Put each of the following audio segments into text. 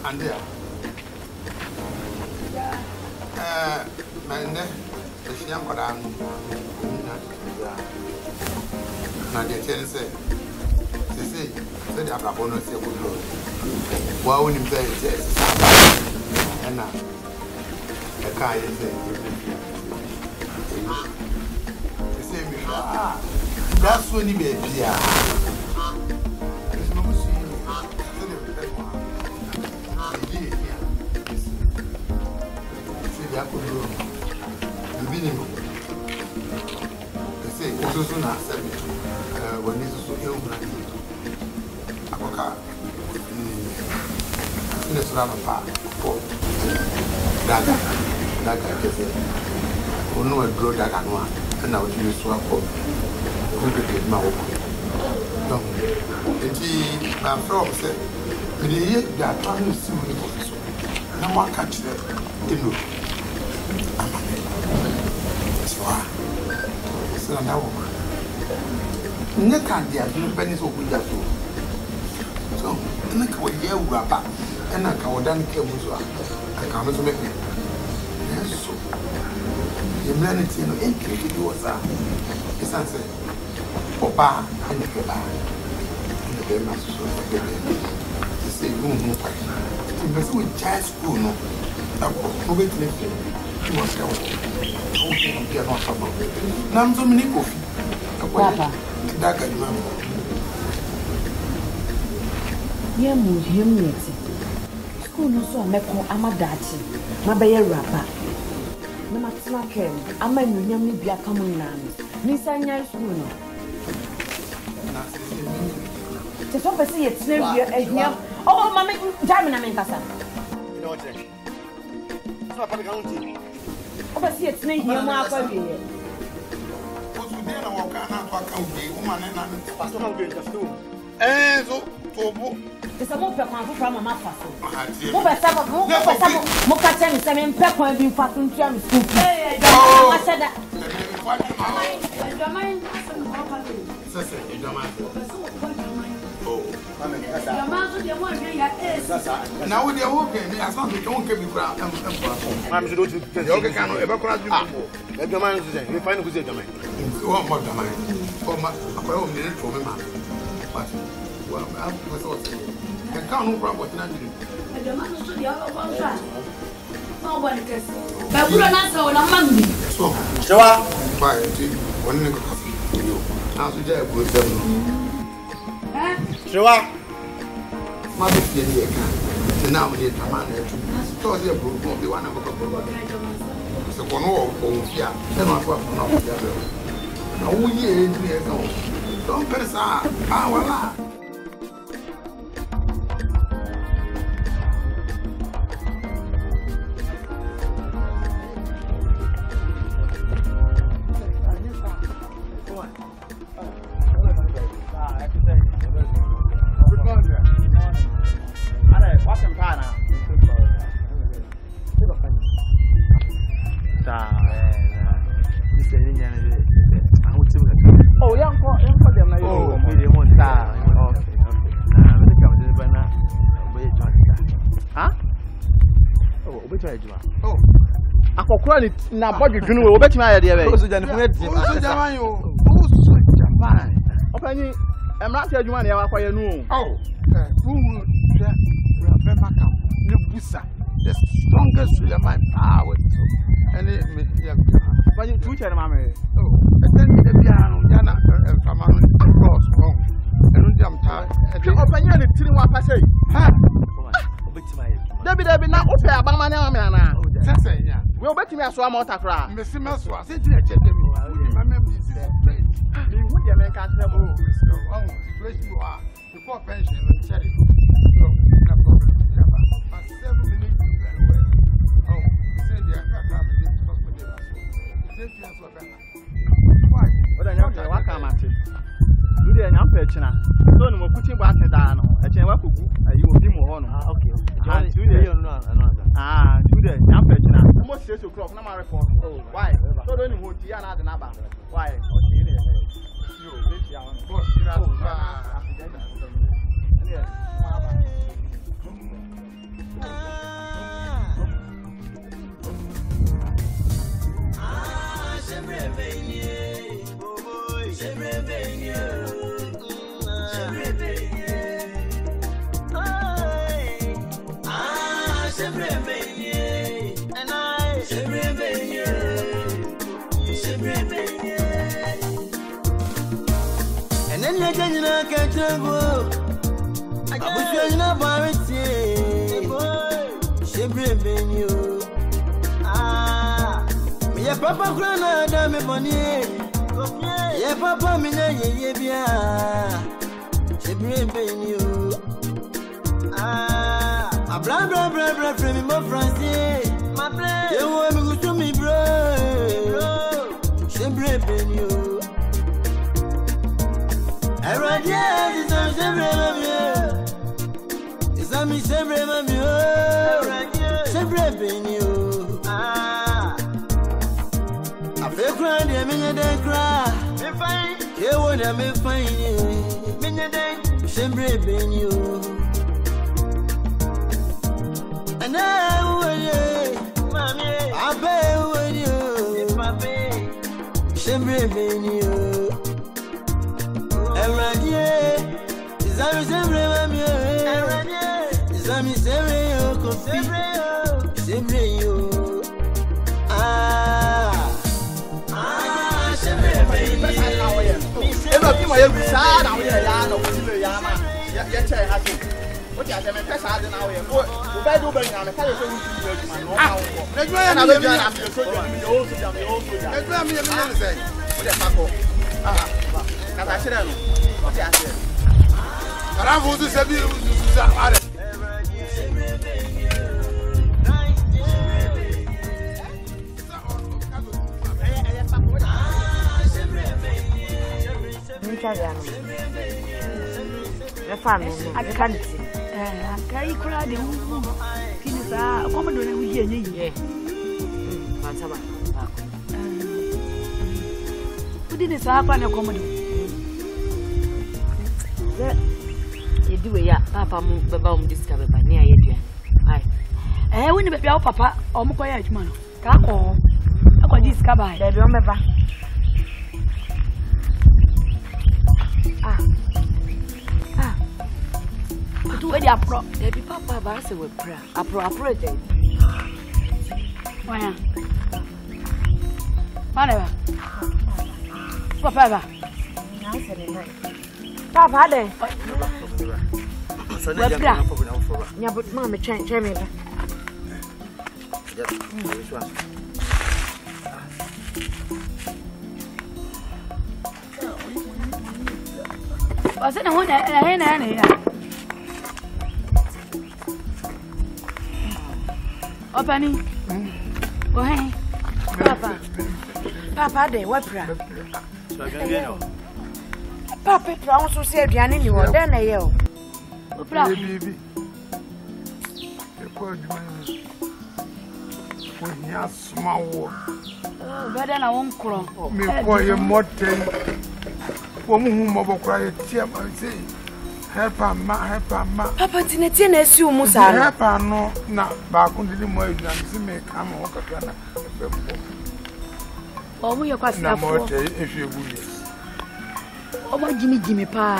And there. My neck, the sham got on. Now they tell say, they have a bonus. Why wouldn't you say yes? And now, the car is they say, that's when you be here. They say, also soon as when this is so young, I got in the Srama Park for Daga, who know a draw Daga one, and I was in the swamp for my own. My friend said, "We hear that one is still in the no one catch them. So now, Nick and the other pennies will be that. So, Nick will hear Rappa and I can done Kabuzwa. I come to make it. Yes, so the humanity no increase was that. It's answered. Oba and the Keba and the Bemas. They say, because we child school, no, I'm going to live. Was Nam so many coffee. Papa, that I remember. Yamu, humility. School no so meko amadachi. Mabaye rapa. No matter kem. Ama nyami bia kamu nani. Nisa nya school no. Te so pese ye tene bia ehia. Oh, mama, jam na menkasa. You know what? So papa county. Obasi etne hia mu akwa wie. Osu de na woka na akwa ka wie, wo man na pastor na we just do. So tobo. Esa mo pe kwan fofo mama faso. Mo be sabo, mo ka che mi se me pe kwan bi faso ntua mi school. Ma cheda. Domain aso no papa. Sese, domain. Now we are working. As long as we don't get me crap, I'm sure you can ever cross you. Let the man say, we find who's a domain. One more domain. For my home, didn't for me, but well, I was also. I can't no problem with nothing. The man is the other one. No one can say. But we don't answer on a Monday. So, Joa, fire, one nigga coffee. You. Now, to jail with them. Joa, my baby, now we need a man to told you about the one of the so one or here, then I got no other. No, we don't press our. Na body dunu we obetimi aye de be o so jani fun edi o so jaman yo o so jaman opani emra ti adwuma na ya wakwaye nu o fu da rabe makam ne busa the strongest with my power so any me ya opani tu chere ma me o eten de bia no ya na fama no cross wrong enu dem ta opani ani tiri wa pa sei ha obetimi aye David na ope abama na me ana sese ya we obeti me aso amota kra mesi meso ase ti e chete mi my mem is straight me hu de men kan tell oh situation you are before pension and charity so na problem but 7 minutes very well oh say they are got the hospital so say fi aso be why oda nya wa ka mate du de nya mpa china so no mo kutin ba ateda no e chen wa kogu ayi obi mo ho no okay du de you no do the china almost 6 o'clock na my report oh why so don't you tia na the number why okay there you let ya on boss na Jajina Catabo. I was showing up parity. She bring you. Ah, me a papa grana, damn money. Yeah, papa, me, yeah, she bring you. Ah, a blah blah blah blah from me, my friends. My friend, you want me to me, bro. She bring you. I read yeah, this is me, she bring you. She bring you. Ah, I feel crying, I'm in the cry. You want to be fine, she bring you. And I pay with you, she bring you. And right here, is that me, she bring you. What you have to press out now? Who by do bring on the color? Family, I can't. I cried the woo. Kins are a commodore with ye. Who didn't say upon a commodore? You do a papa move discovered by near you. I wouldn't be our papa or Mokoya man. Kako, I got discovered. They remember. Where the apro? There be papa basi with prayer. Apro day. Why? Whatever. Papa. Papa day. So they are for. Yeah, but mommy change me. Was it one? Opani. Oh hey. Papa de what pra? Papa pra so say aduane ni wo den na ye o. Opra. Bibi. E ko adwuma. Ko nya sma wo. Oh, beda na won kro. Me ko ye moten. Wo mu hu mo bokra ye tia ma sei. Help ma. Papa tineti na esi umu sa no. Help no na ba ko ndidi mo aduan si me ka ma okaka na bembo. O mu ye kwasi afo. Na mo te ehwe buye. O ma jimi pa.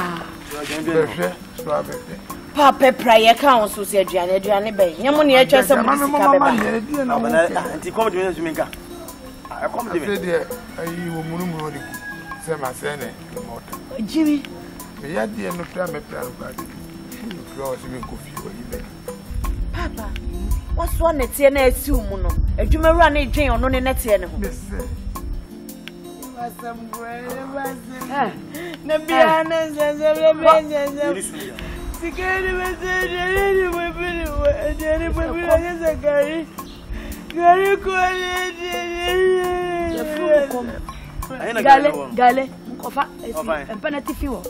Behwe, so abebe. Papa prayer ka on so se aduane be. Nyamo ne etwa se mo sika be ba. Anti come to me nka. I come to me. Say ayi wo munu de se ma se ne mo ta. Jimi me ya die no pra me pra ro ba de. Pro se me kofi o yibe. Papa, what's one netie na esi umu no? Adwumawura na edwen ono ne netie ne ho. Na bia na zezebe. Sikari mesere ni mabiri wa jeri mabiri ya zakari. Gari ko Gale, kofa empanati fiwo.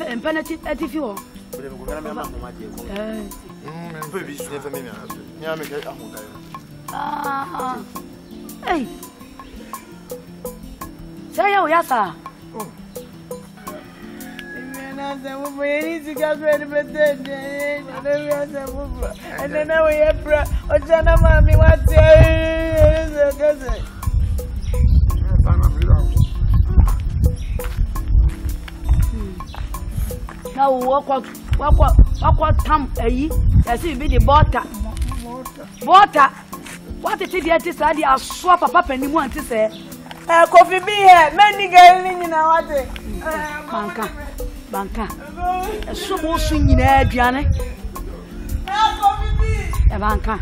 Empanati fiwo. Hey. Saya uyasa. Now what tam ayi yasi bi the butter what it is the aso papa panimu anti say Coffee be here. Many girls in our day. Banka. So mo swing na aduane. Coffee be. Banka.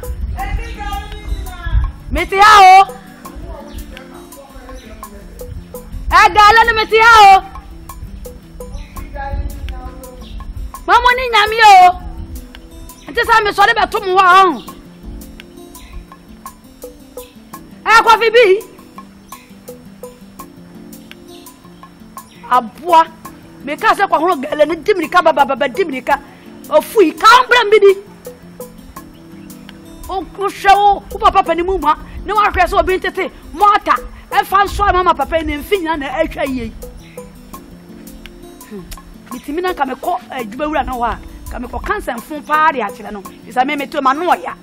Metiao. Agala na metiao. Mama ni nyame o. Ante sa me so de beto mo wa. Coffee be. Abua me ka se kwa hono gele ne dimrika baba dimrika ofui ka mbra mbidi o kushawo o papa ni muma ne wa hwe so obi ntete mota e fa so mama papa ni mfinya na ahwa yi mitimi na ka me ko adwuma wura na wa ka me ko cancer mfun paare a kire no isa me meto ma no ya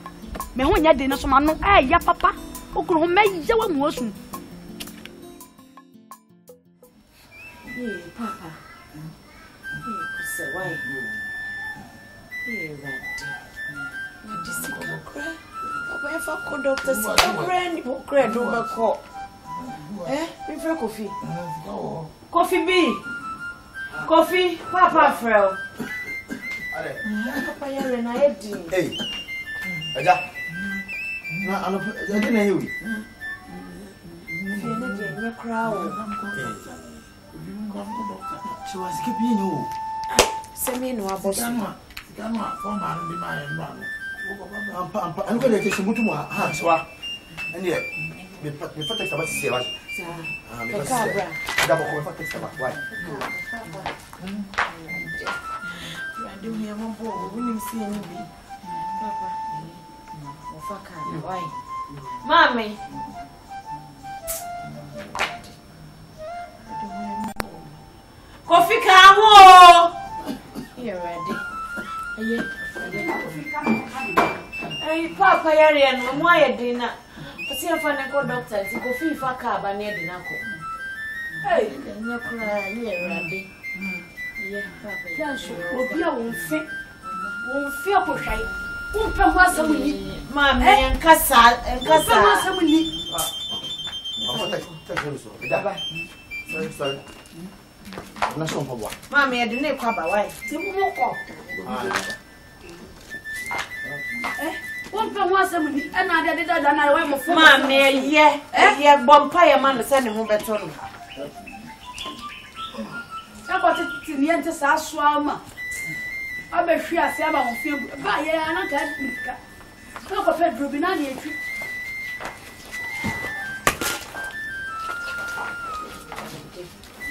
me ho nya de ne so ma no ya papa o kuro ho me ya wa mu osu. Papa. Say why? Papa, if I could doctor, see a brand new bread over call. We for coffee. Coffee B. Coffee, Papa Frel. Papa, you're an idea. Hey, Aja. No, I didn't hear you. You're not in your crowd. She was keeping you. Send me no about I'm going to take some more hands. And yet, we put the text about Sarah. Double text about why. I do me a one boy, we didn't see any Papa. Why? Mommy. Coffee come here ready. Hey Papa yari no mo ayedi na. Osi afa ne ko doctor ti coffee fa ka ba na edi na ko. Hey, nya kura here ready. Yeah, Papa. Ya so obi a won fe ko hwai. Won pe ho asam ni. Mama enkasa. Won pe ho asam ni. Sorry. Not so for Mama, I didn't know about why. One from one ceremony, and I did that, and I went for Mamma, yeah, Bompire man sending home at home. I got it to the end to Saswama. I bet she has ever feel by and I can't look of it, Rubinani.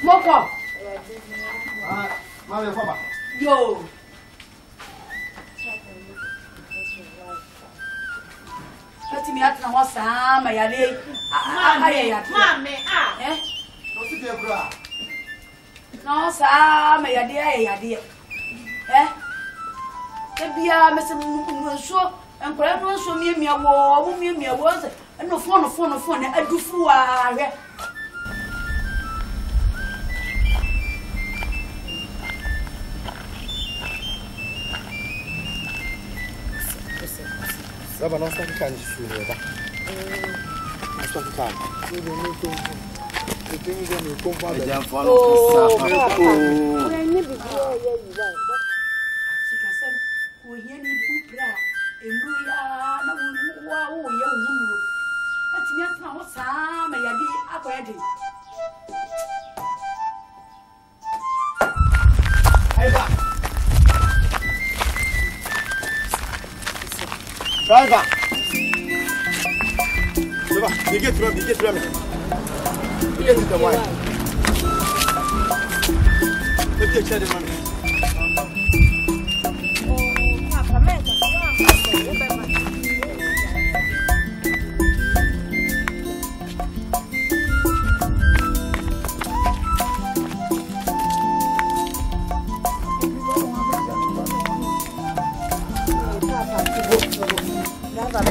Moko. Yo. Let me at now, Sam. I had Mamma, eh? No, Sam, I dear. Eh? Ebia, Mr. So, and Colonel so near me a war, me a was, and no phone, I do fool. Raba não está ficando de frio, tá? Não está ficando. Eu tenho que me comprar. Já falou que sabe. Driver. Ça va, dégage tu vas mais. Il est de moi. OK, tiens de moi. Papa, mais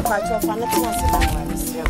Pacho fa na tena se na wale sio.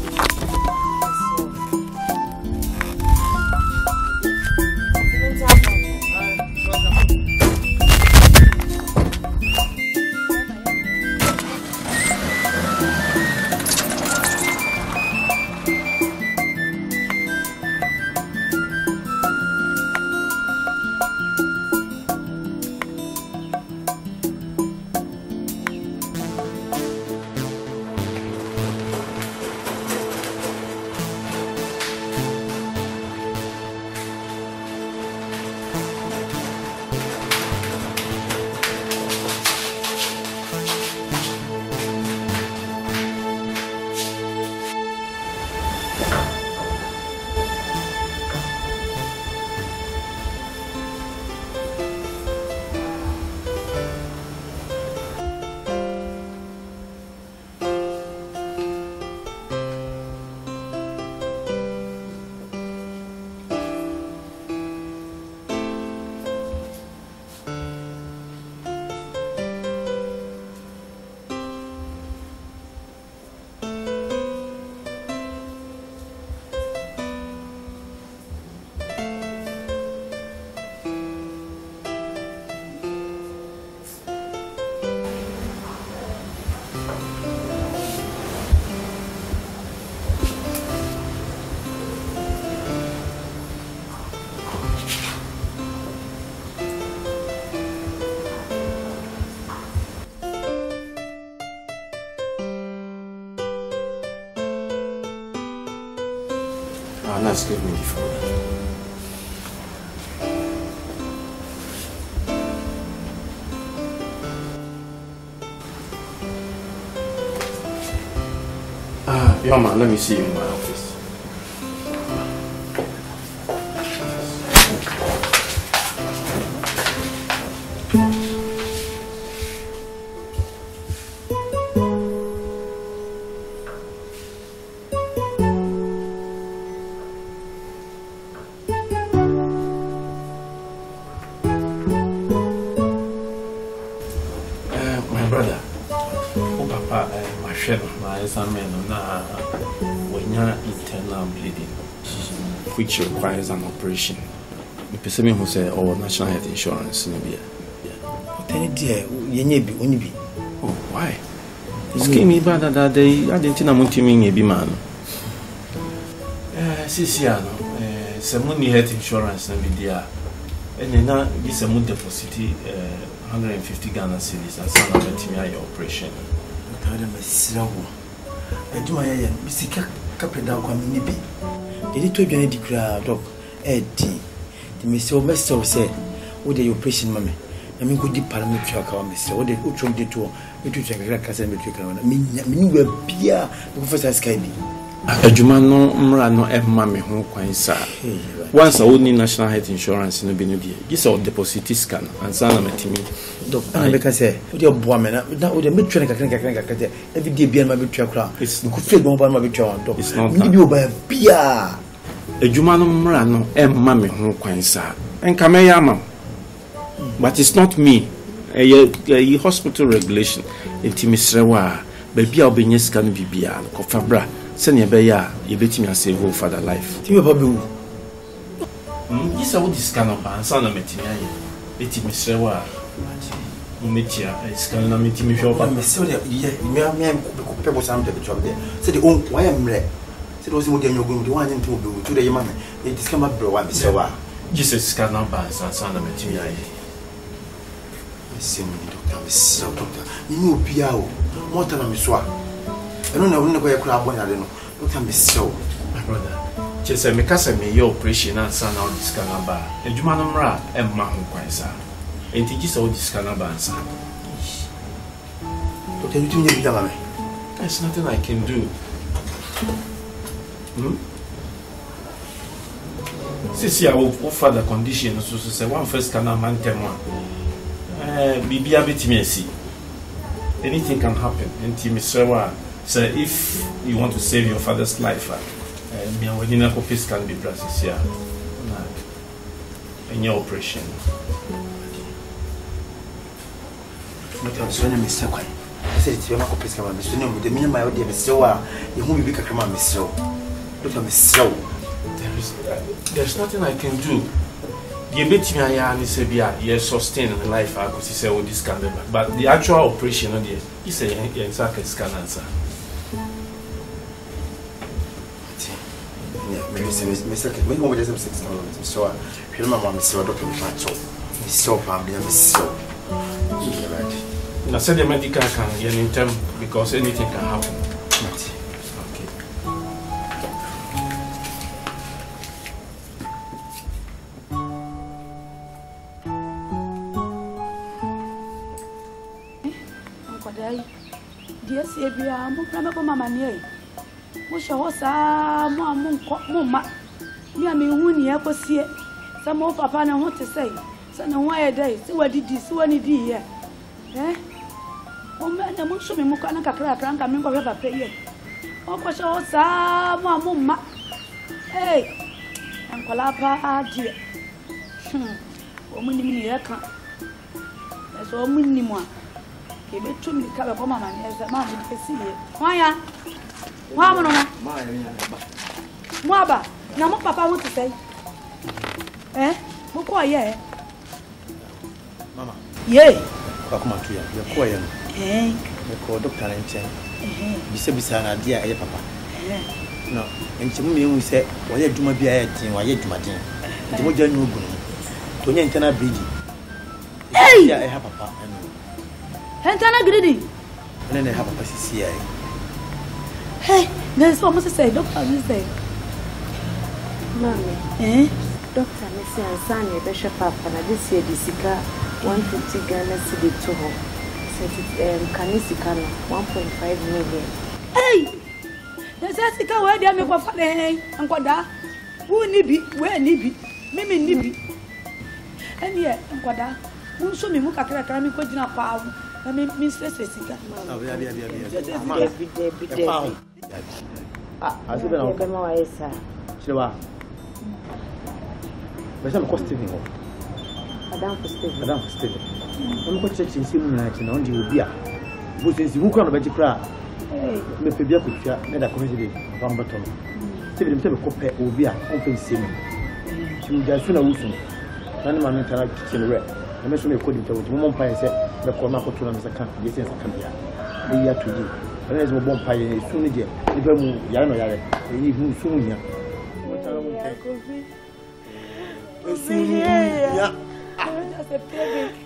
Anas gave me the phone. Young man, let me see you in my office. My brother, oh Papa, my friend, my son, internal bleeding, which requires an operation. The person who said, "Oh, national health insurance, no be." Oh, why? Skin me bad that day. I didn't know to me be man. Sisiano, some money health insurance, no be there. And then now this a month deposit 150 Ghana cedis and some of the operation. I do my Mr. Capenda come in. Did it to be the crowd of Eddie? The Mr. Mesto said, "What the operation, mammy? I mean, good parameter, Mr. What the Utron did to me to check a cousin with you. I mean, we're Pia, Professor Skyby. A Jumano Mrano F. Mammy, who quite sad. Once only national health insurance in the Benudia. This all deposit scan and Sana met me. Doctor, say, with your woman, now with the midtrain, every day being my picture crowd. It's good feel more about my picture. It's not you by Pia. A Jumano Mrano M. Mammy, who quite sad. And Kameyama. But it's not me. A hospital regulation in Timisrewa, baby, I'll be yes, can be Bia, Cofabra. Send your bear, you bet me a save for the life. Timmy Babu. This is what this kind of answer. Metia, it's Mr. Wa. Metia, it's kind of meeting me. I'm sorry, people sound the job there. Said, "Oh, why am I?" Said, "Was you going to one into the man? It is come up, bro. I'm so Jesus can not pass and son of Metia. I see me, Doctor, Mr. Doctor. You know, Piao, more than I'm sure. I don't know where I could have one. I don't know. Doctor, Mr. My brother. Just a mecassa me your operation and son out this canaba. A Jumanamra and Mahon Quaisa. And teaches all this canabans. What can you do? There's nothing I can do. Sissy, I will offer the condition so to say one first canaman tema. Bibi Abitmesi. Anything can happen. And Timisewa. So if you want to save your father's life, me and Wadina Popis can be processed here. In your operation. I'm sorry, Mr. Quay. I said it's your Popis come on, Mr. No, with the minimum idea, Mr. You won't be become Mr. Look at Mr. There's nothing I can do. The bit me I say yes, sustain in life. I could say all this kind of, but the actual operation on the is a exact scan answer. Mr. When you just 6 months, so I remember Mr. Doctor Facho. So family, Mr. I said the medical can get in term because anything can happen. Okay. Dear Sabia, I'm going to Mamma near. Much a horse, Mamma. Me, I mean, when you ever see it, some more papa, I want to say, son, and why a day, so what did this one here? Eh? Oh, man, I won't show me Mukana crack, and I'm going to pay. Oh, what's your horse, Mamma? Hey, Uncle Appa, dear. Woman, you can't. That's all minimum. He be too many cover for Mamma as the man can see it. Why? Mamma, Maba, now what Papa want to say? Eh? What are you? Mamma, yea, come on to you. You're quiet. Eh? You call Doctor and say, you said, Bissana, dear, Papa. No, and to me, we said, why you do my beer, why you do my dinner? The more you know, to your antenna breeding. Hey, I have Papa. Hentana greedy. And then I have a PCCI. Hey, there's almost a say, Doctor, you say. Mommy. Doctor, Miss Ansani, Bishop Papa, this year the Sika 150 Ghana cedi to home. Kanisika 1.5 million. Hey! There's a Sika where they make for the and Quada. Who nibi, where nibi, Mimi nibi. And yet, and Quada, who show me Mukaka Kami Kodina Power. I mean, Mr. Sika. I said, I'm but I'm costing him. Madame for Steve. I'm going to check in Simon on the Ubia. Which is who can't bet you cry. Maybe I could share a community from Bottom. Steve himself a copy Ubia, open Simon. She will just soon a woman. None of my mental kitchen red. I mentioned a coding to one pie said the corner for 2 months. I can't get in a campia. The year to do. And there's one pie in a soon again. If I move Yano Yare, they leave him soon here. Yeah.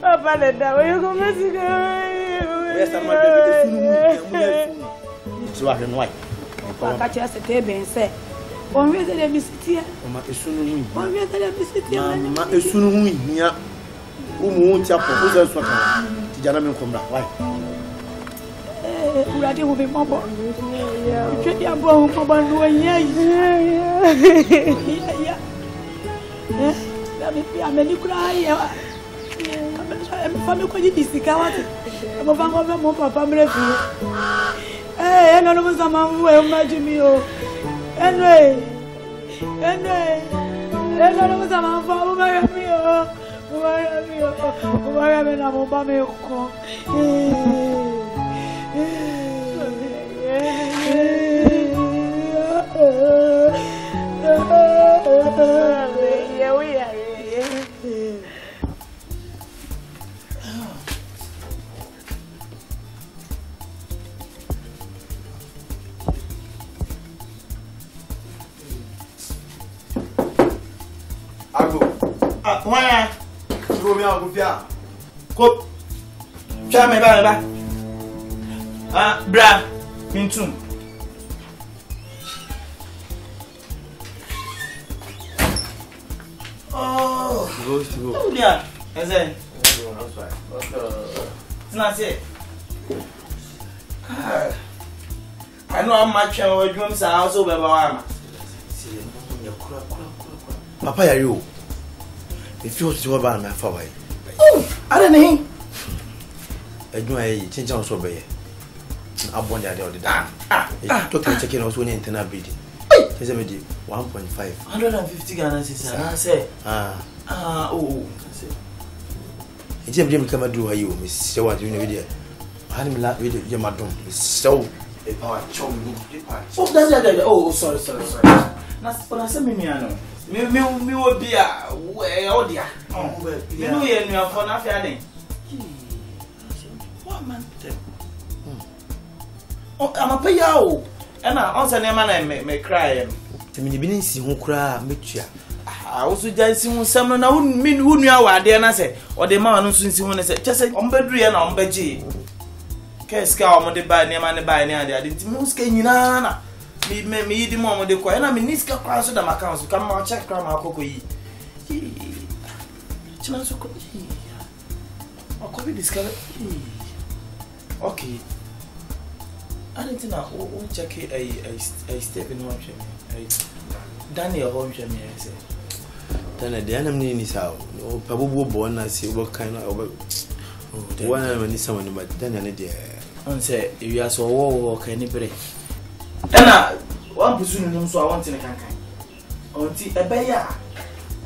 Papa, that you go messing. Yes, I'm so I can white. I catch us a table and say, one way that I miss it here. One way that I miss it here. As soon as we hear who won't tap for us, the gentleman come back. Why? Ready will be mobile. You are mobile. Yeah. I'm a new cry. I'm from the Sika. I'm a family of my family. Hey, I don't know someone will imagine me. Anyway, I don't know someone for me. Why am I not about me? Yeah, we are. Why? Go me out, go Go. Try me back. Bra, Mintum. Oh, dear. Is it? It's not it. I know how much our dreams are also by Papa, are you? If you want to go back, my father. I don't know. I know I change on so bad. I want that all the time. Talking checking also in internet bidding. Here's a 1.5. 150 Ghana cedis. I say, oh, it's a dream come do you, Miss Stewart, you know, video. I hadn't laughed with your madam. So, a power chum. Oh, that's it. Oh, sorry. That's what I said, Mimiano. Me will be a way, oh, dear. Oh, you know, you're for nothing. What man? Oh, I'm a payo. And I answer them and may cry. To me, you see who cry, Mitchia. I also just see someone I wouldn't mean who knew our dear, I say, or the man who soon see when I said, just say, on bedry and on bedgy. Cascow on the by near man by near the identity, most canina. Me the moment de kwa na miniska kwa so da accounts come check grandma koko yi china so ko o ko bi discover okay I don't know o check a step in one check Daniel home check me say Daniel de anam ni sa o pabubu bo na si o kan na o one na ni sama ni but Daniel ne de on say you are so wo kan ni bre Ena one person no so I want in kankan. Onti ebeya.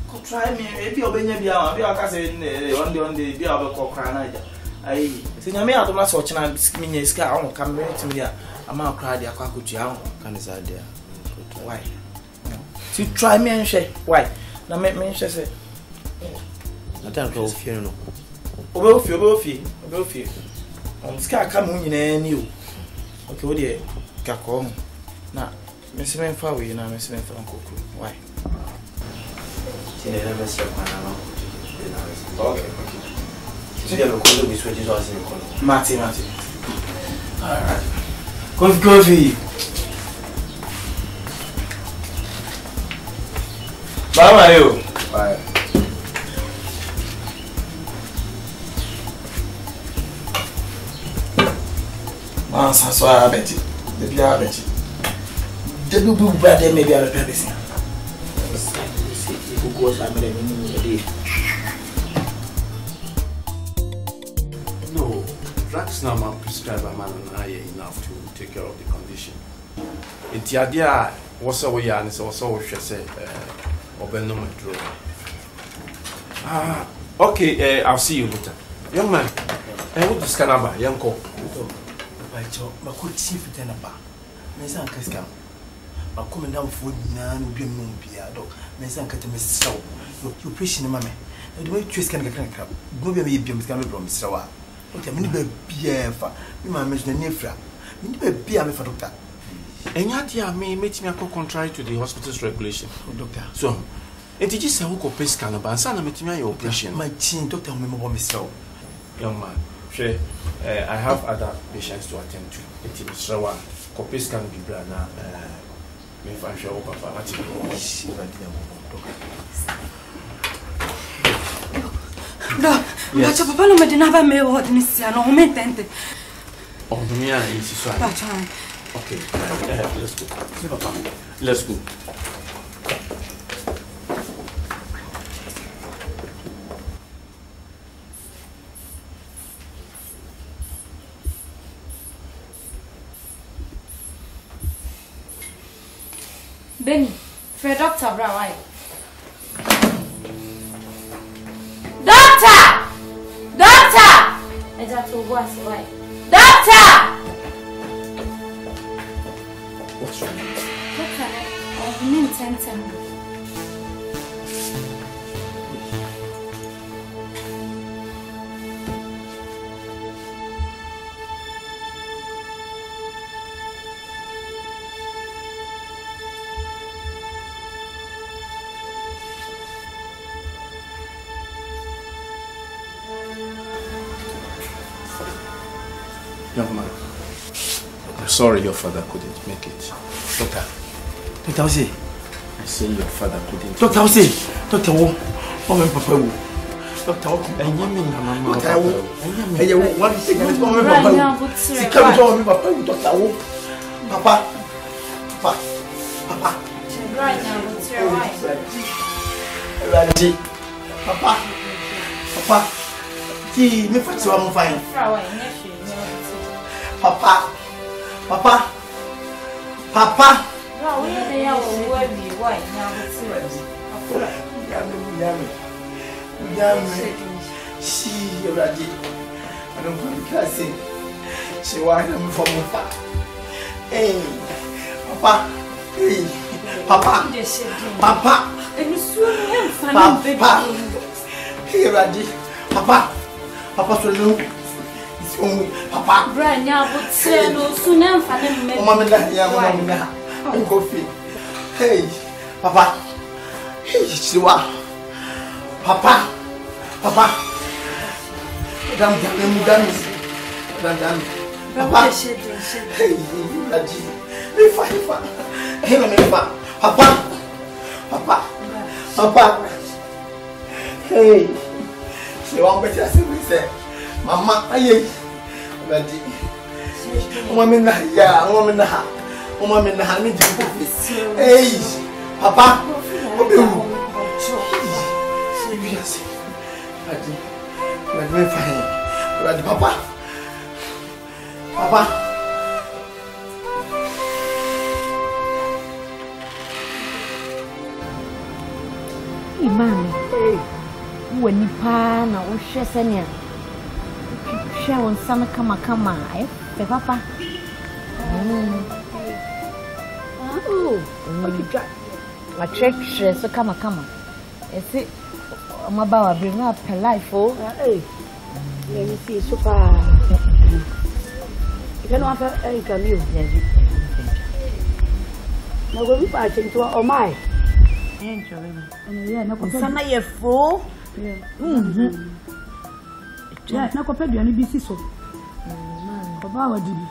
Ko try me e bi obenya bia, bia ka say on the bia obekọ kra na ja. Ai, se nyame adoma so chena minya iska awon camera timi dia. Ama kra dia kwa kotua awon kan sa dia. Why? To try me and share. Why? Na me share say. Na tan ko ofie no. Obe ofie. On ska ka mu nyina ni o. Okay, what dey kakọ na Mr. Menfa we na Mr. Menfa Nkoko. Why? Tine na mesi kwa na ma. Okay. So you go be switch so as you call. Martin. All right. Coffee. Bye, you. Bye. So I bet it. The Pia bet it. The Bubu brother may be a purpose. No, drugs now my prescriber man and I enough to take care of the condition. It's the idea was so we and so she said Obenum drug. Okay, I'll see you later. Young man, I want to scan about young call. My could see if it bar. Miss Uncle Scam. I'm coming down for none be a moon piado. Miss Uncle to Miss Sow. You preaching, mammy. The way Tris can get a crab. Go be a beam from Mr. Wa. What a minute beer for you, my Miss Nefra. You need a beer for doctor. And yet, I may make me a contrary to the hospital's regulation. Doctor. So, and did you say who could pay scan about son of my operation? My chin, Doctor, remember Miss Sow. Young man. I have other patients to attend to. It is so copies can be brand now. If I'm sure Papa, no, but your papa no never made what Miss Yano meant. Oh, me, is okay, let's go. Let's go. Benny, for Dr. Brown. Doctor! Doctor! I just was right. Doctor! What's wrong? Doctor, I've been intenting. Young man, I'm sorry your father couldn't make it. Doctor Ose. I say your father couldn't. Doctor Ose. Doctor Wo. Mama Papa Wo. Doctor Wo. Mama Papa Wo. What is it? Mama Papa Wo. See come to me Papa Wo. Doctor Wo. Papa. Right now, what's your wife? Papa. Gee, me for I'm fine. Papa. No, we are why now. See, you're ready. I don't want to class in. She wanted from hey, Papa. Hey, Papa. And you soon Papa. Hey, ready. Papa, so no. Papa, right now, but say no sooner for them. Mamma, coffee. Hey, Papa. Hey, Shiwa. Papa. Dame. Papa. Hey, Raji. Hey, Papa. Hey. She won't be just say, Mama, aye, ready. Woman, yeah, woman, me to hey, Papa, what do you? Let me find ready, Papa. Imam, when you pan or share on some come, eh? The papa. Oh, my church, so come. Is it? I'm about to bring up her life, oh, hey. Let me see, so far. You can offer a canoe. Now, we'll be passing to our my. Yeah, no, some of your fool. Yeah, no, compared to any busy so. Papa, what did you?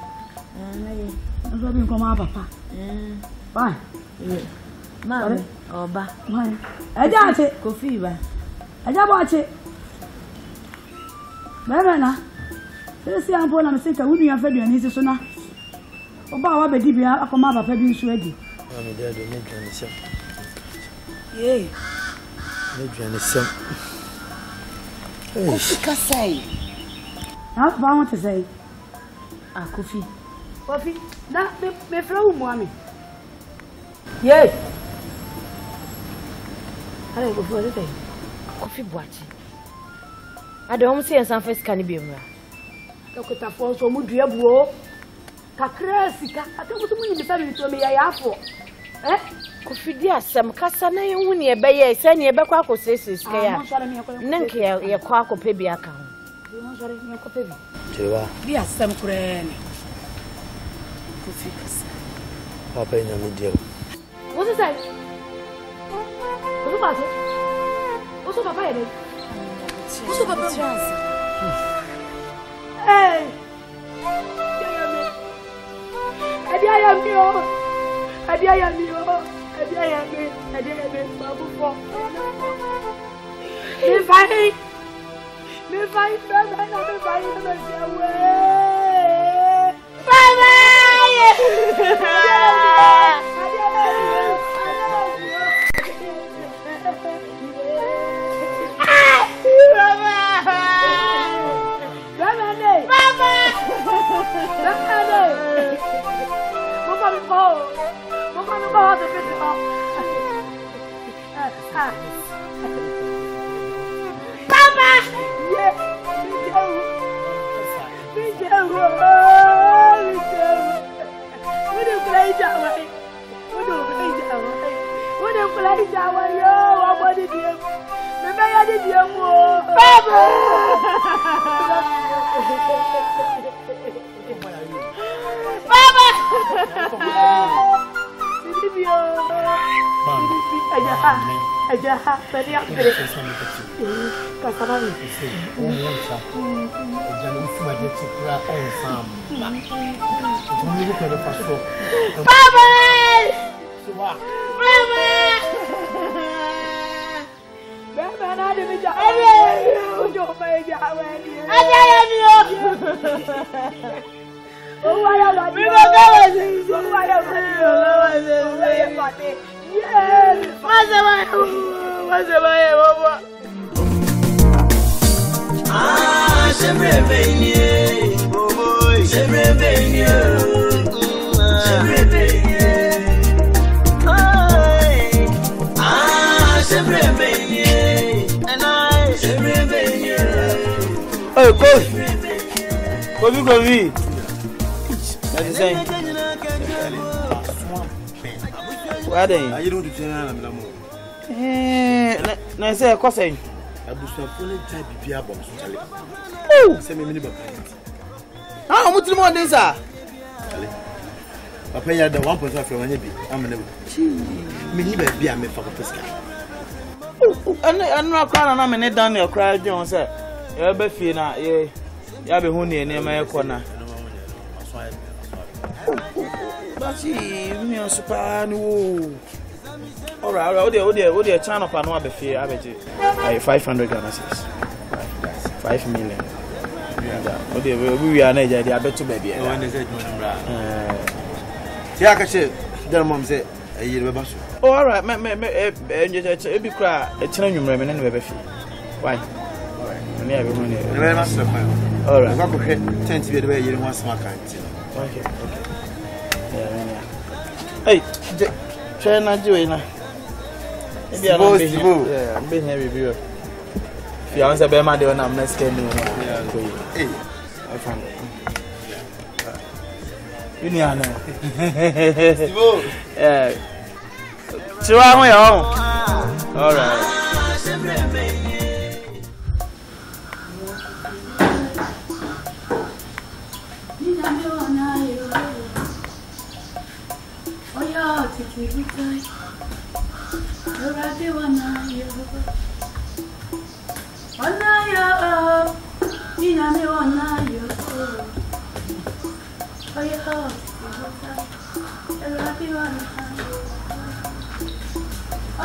I'm going to come out, Papa. Bye. Mama, Oba. Aja Kofi ba. Aja boache. Bebe na. Sisi ampo na mesika wunu ya fedu ani so na. Oba wa bedi bia akoma papa bi nso adi. Mama dad me dwane sem. Ye. Me dwane sem. Kofi kasai. Na ba want to say. Ah, Kofi. Kofi, na me flow mo ami. Ye. Ale go for the Kofi boachi. Ade hom se ensan first kan bi mra. Dokota fo so mu dua buo. Kakra sika. Akamuto mu ni bisa bi to me ya afo. Kofi di asem kasa na ye hu ne ebe ye se ne ebe kwa akosese sika ya. Nanke ye kwa akope bi aka ho. Mo sore me akope bi. Chewa. Bi asem kure ni. Kofi kasa. Papa ina me dia. What is that? What's about it? What's about it? What's about it? Hey! Kofi. That's the same. What are you doing to na say ko say Abusuafo le ja bibia bom so chale. Say me ba. Ah, mutu mo den sa. Chale. Papa ya da 1.5 from anya bi. Amene bi. Me ni ba bia me fa ko pesika. Anu akwa na me ne Daniel cry John say. Ya be fie na ye ya be hu ne ma ye kona. Basi mi on super no. Alright, what the channel for no abefi abeje. 500 Ghana cedis. 5 million. We are na dey abeto baby. E wan dey say bra. Ya ka che, der mom say e yire beba so. Oh, alright, me e bi kra e chena nwumre me ne beba fi. Why? Alright. Me abi hu ne. E be ma so fa. Alright. Ka ko hwe tent bi dey yire ho asma kan ti. Okay. Hey, China Joina. Sibo. Yeah, I'm being here review. If you answer Bema, they want to scan you. Hey, I found it. You know. Sibo. Yeah. So I'm on. All right.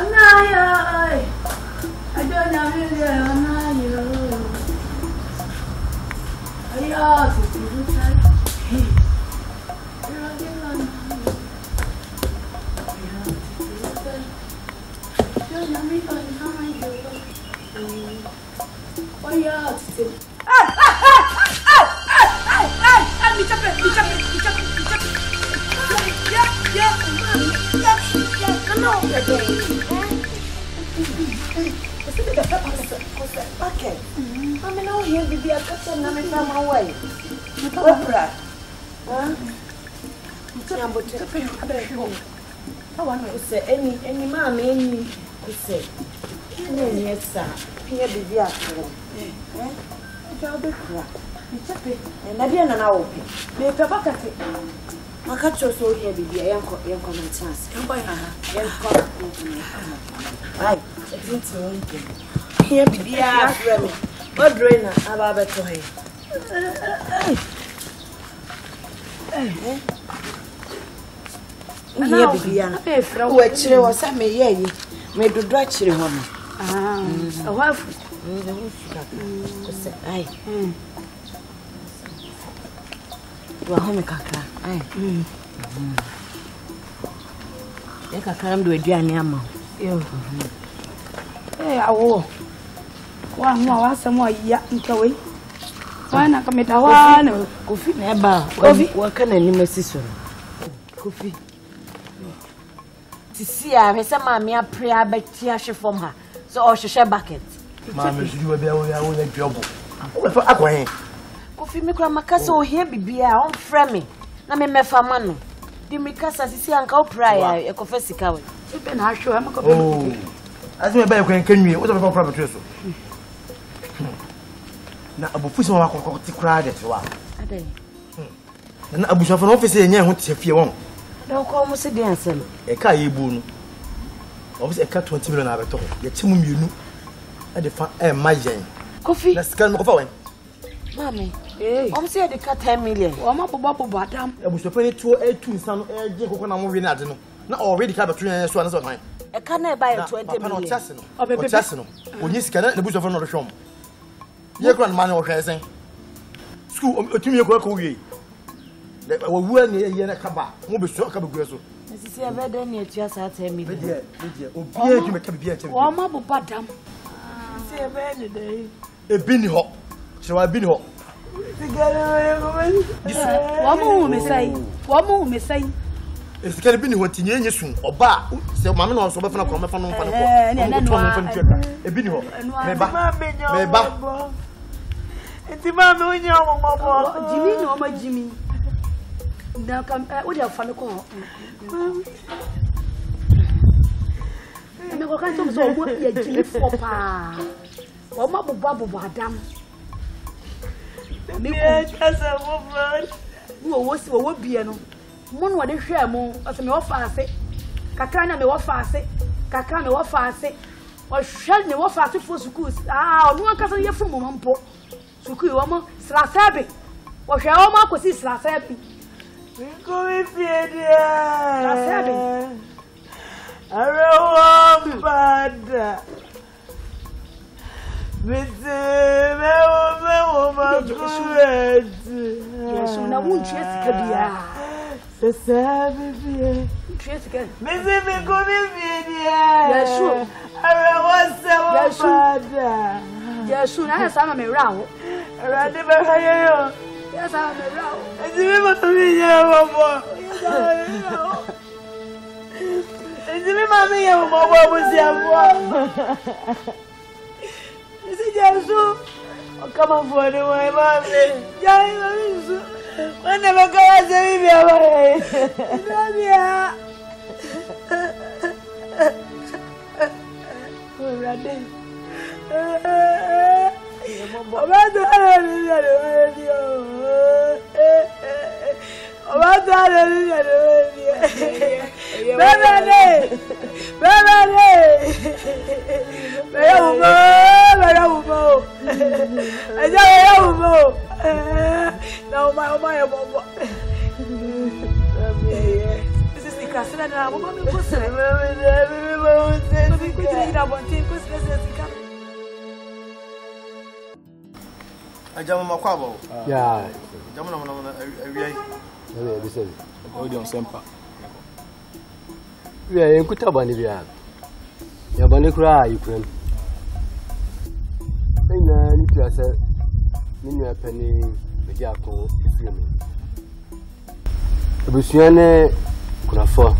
Anaya, I don't know Anaya. I asked you to try. Oh yeah, Okay. I'm not here to be a person. I'm from Hawaii. I want to say any man, any to say. Yes, sir. Here be the afternoon. And I didn't know. They pepper it. I catch you so here be the young common chance. Come by her. Right. Here be the afternoon. What drainer about better way? Here be the young. Which was a me, made to dratch your home. A wife. Aye. You are home, Kaka. Aye. You can come to a dear Yama. Hey, I will. One more, some more yapping away. Why not come at a one? Coffee never. What can any sister? Coffee. To see her, I said, Mammy, I pray I bet Tiasha from her. So I should share bucket. Mamma, you will be a job. Coffee make my castle here be our own framing. Na me famano. Di me casa si anka prayer e confess kawe. Even I show am ko. Oh. As me buy can you? What about problem to so? Na abufu so wa kokoti kra de wa. Adai. Na abufu for office enye ho te fie won. Na ko mo se den asem. E ka ye bu nu. Office e ka 20 million abeto. Ye chimu mienu. E de fa e mayen. Coffee. Na scan mo fa wen. Mami. Eh. Say the cut 10 million. O ma bobo adam. Abufu fa ni to e tu nsa no e je kokona mo wi na ade no. Na already ka beto yen so na so kan. E ka na buy 20 million. O chase no. Onyi sika na busu fa no rehwom. Ye kran man o hwe sen. School otumi ye ko wi. Wo wu ani ye na kaba. Mo be so ka be gu so. Sisi e be den ni etua sa 10 million. Media. Obi e dwuma ka bia che. O ma bobo adam. Sisi e be ni dey. E bi ni ho. Se wa bi ni ho. Wo mo me sai. Esikere bi ni ho tinye enye sun oba se mame no so be fana ko me fana mfa ne ko. E bi ni ho. Me ba. Enti mame onye omomo. Jimi no ma jimi. Na kam wo dia fa ne ko. Me ko kan to so wo ya jimi fo pa. Wo ma bobo adam. Me ko asa mo bro. Wo bie no. Mo no de hwe mo, ase me wo fa ase. Kakra na me wo fa ase. Kakra me wo fa ase. O hwe ne wo fa ase fo school. Onu aka se ye fu mo mpo. School wo mo slasabe. Wo hwe wo mo akosi slasabe. Ko mi fie dia. Slasabe. Ara bada. Mete me wo ma kueti. Yesu na wo ntwe sika bia. Sasa bibi. Ntwe sika. Meze me ko mi fie dia. Yesu. Ara wo bada. Yesu na ya sama me rawo. Ara de ba haye yo. Ya sama me rawo. Ezi me ma mi ya bobo. Ezi me ma mi ya bobo bo si abo. Ezi Yesu. Kama fone wa mami. Ya Yesu. Wana makawa se bibi abaye. Nabia. Orade. Obado ani dio. Obado ani dio. Bebele. Beyawo. Eja beyawo. Na o ma bobo. This is the sika sira na mama me ko sira me ko ina bontin ko sira sika ajama makwabo ya ajama na awiai na be se o di on sempa ya enkuta bani bia ya bani kura Ukraine ina ni tiasa ni nua pani be akon efiri mu abusuane kurafo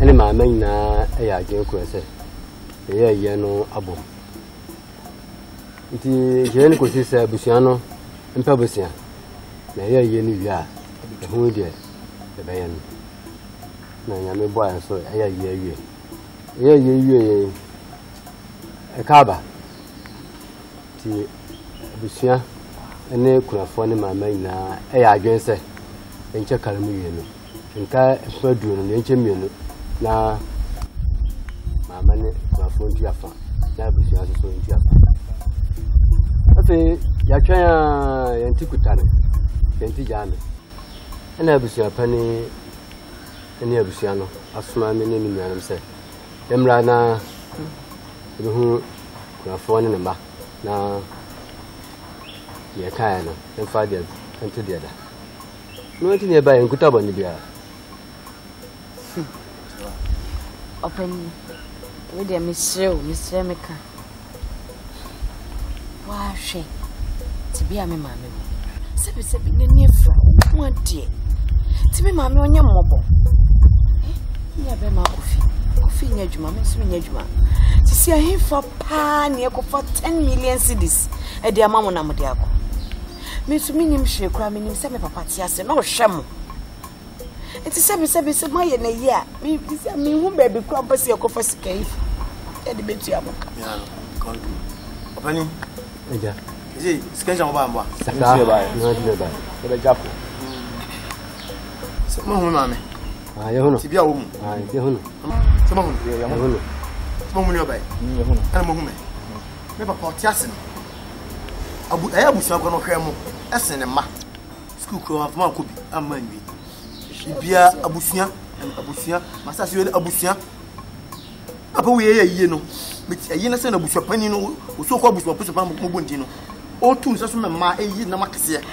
ene maama nyina eya agen kura se ye no abom iti jeni ko sisa abusuano mpa busia na ye ni wia ehu de be ye na nyame boa so ye wie e kaba ti abusia ene kurafo ne maama nyina eya agen se enche kalamu yenu nka fadu no enche mienu na mama ne kurafo ntu afa na busia so ntu afa afi ya twa ya ntikutane enti jame ena busia pani ene abusia no asoma me ne nuanam se emra na hu kurafo ne namba na ye kaya no emfa dia enti dia da no enti ne ba enkuta bani bia open we dey misreu meka wa hwe ti bia me maame sebi ne niefra wo die ti me maame onye mmobo ya be ma kofi nya djuma me so nya djuma ti si ahemfa pa ne ekofa 10 million cedis e de amamo na mode akọ me so minim hwe kra minim se me papa ti ase na ohwe mo enti sebi ma ye na ye a me hu baby kra pa si ekofa sika if e de betu amoka ya kon opani eja isi sika mo ba mbo saka no de ba be japo so mo hu mame ah ye hono ti bia wo mu ah ye hono so mo hu ye hono mo mu ni obai ye hono ana mo hu me papa ti ase abu sa ko no hwe mo ese ne ma school ko afama ko bi amma nwi bia abusuan masasi we abusuan apa we ye no ye na se na abusuan pani no o so ko abusuan puso pa mo bondi no o tu nso so me ma eyi na makese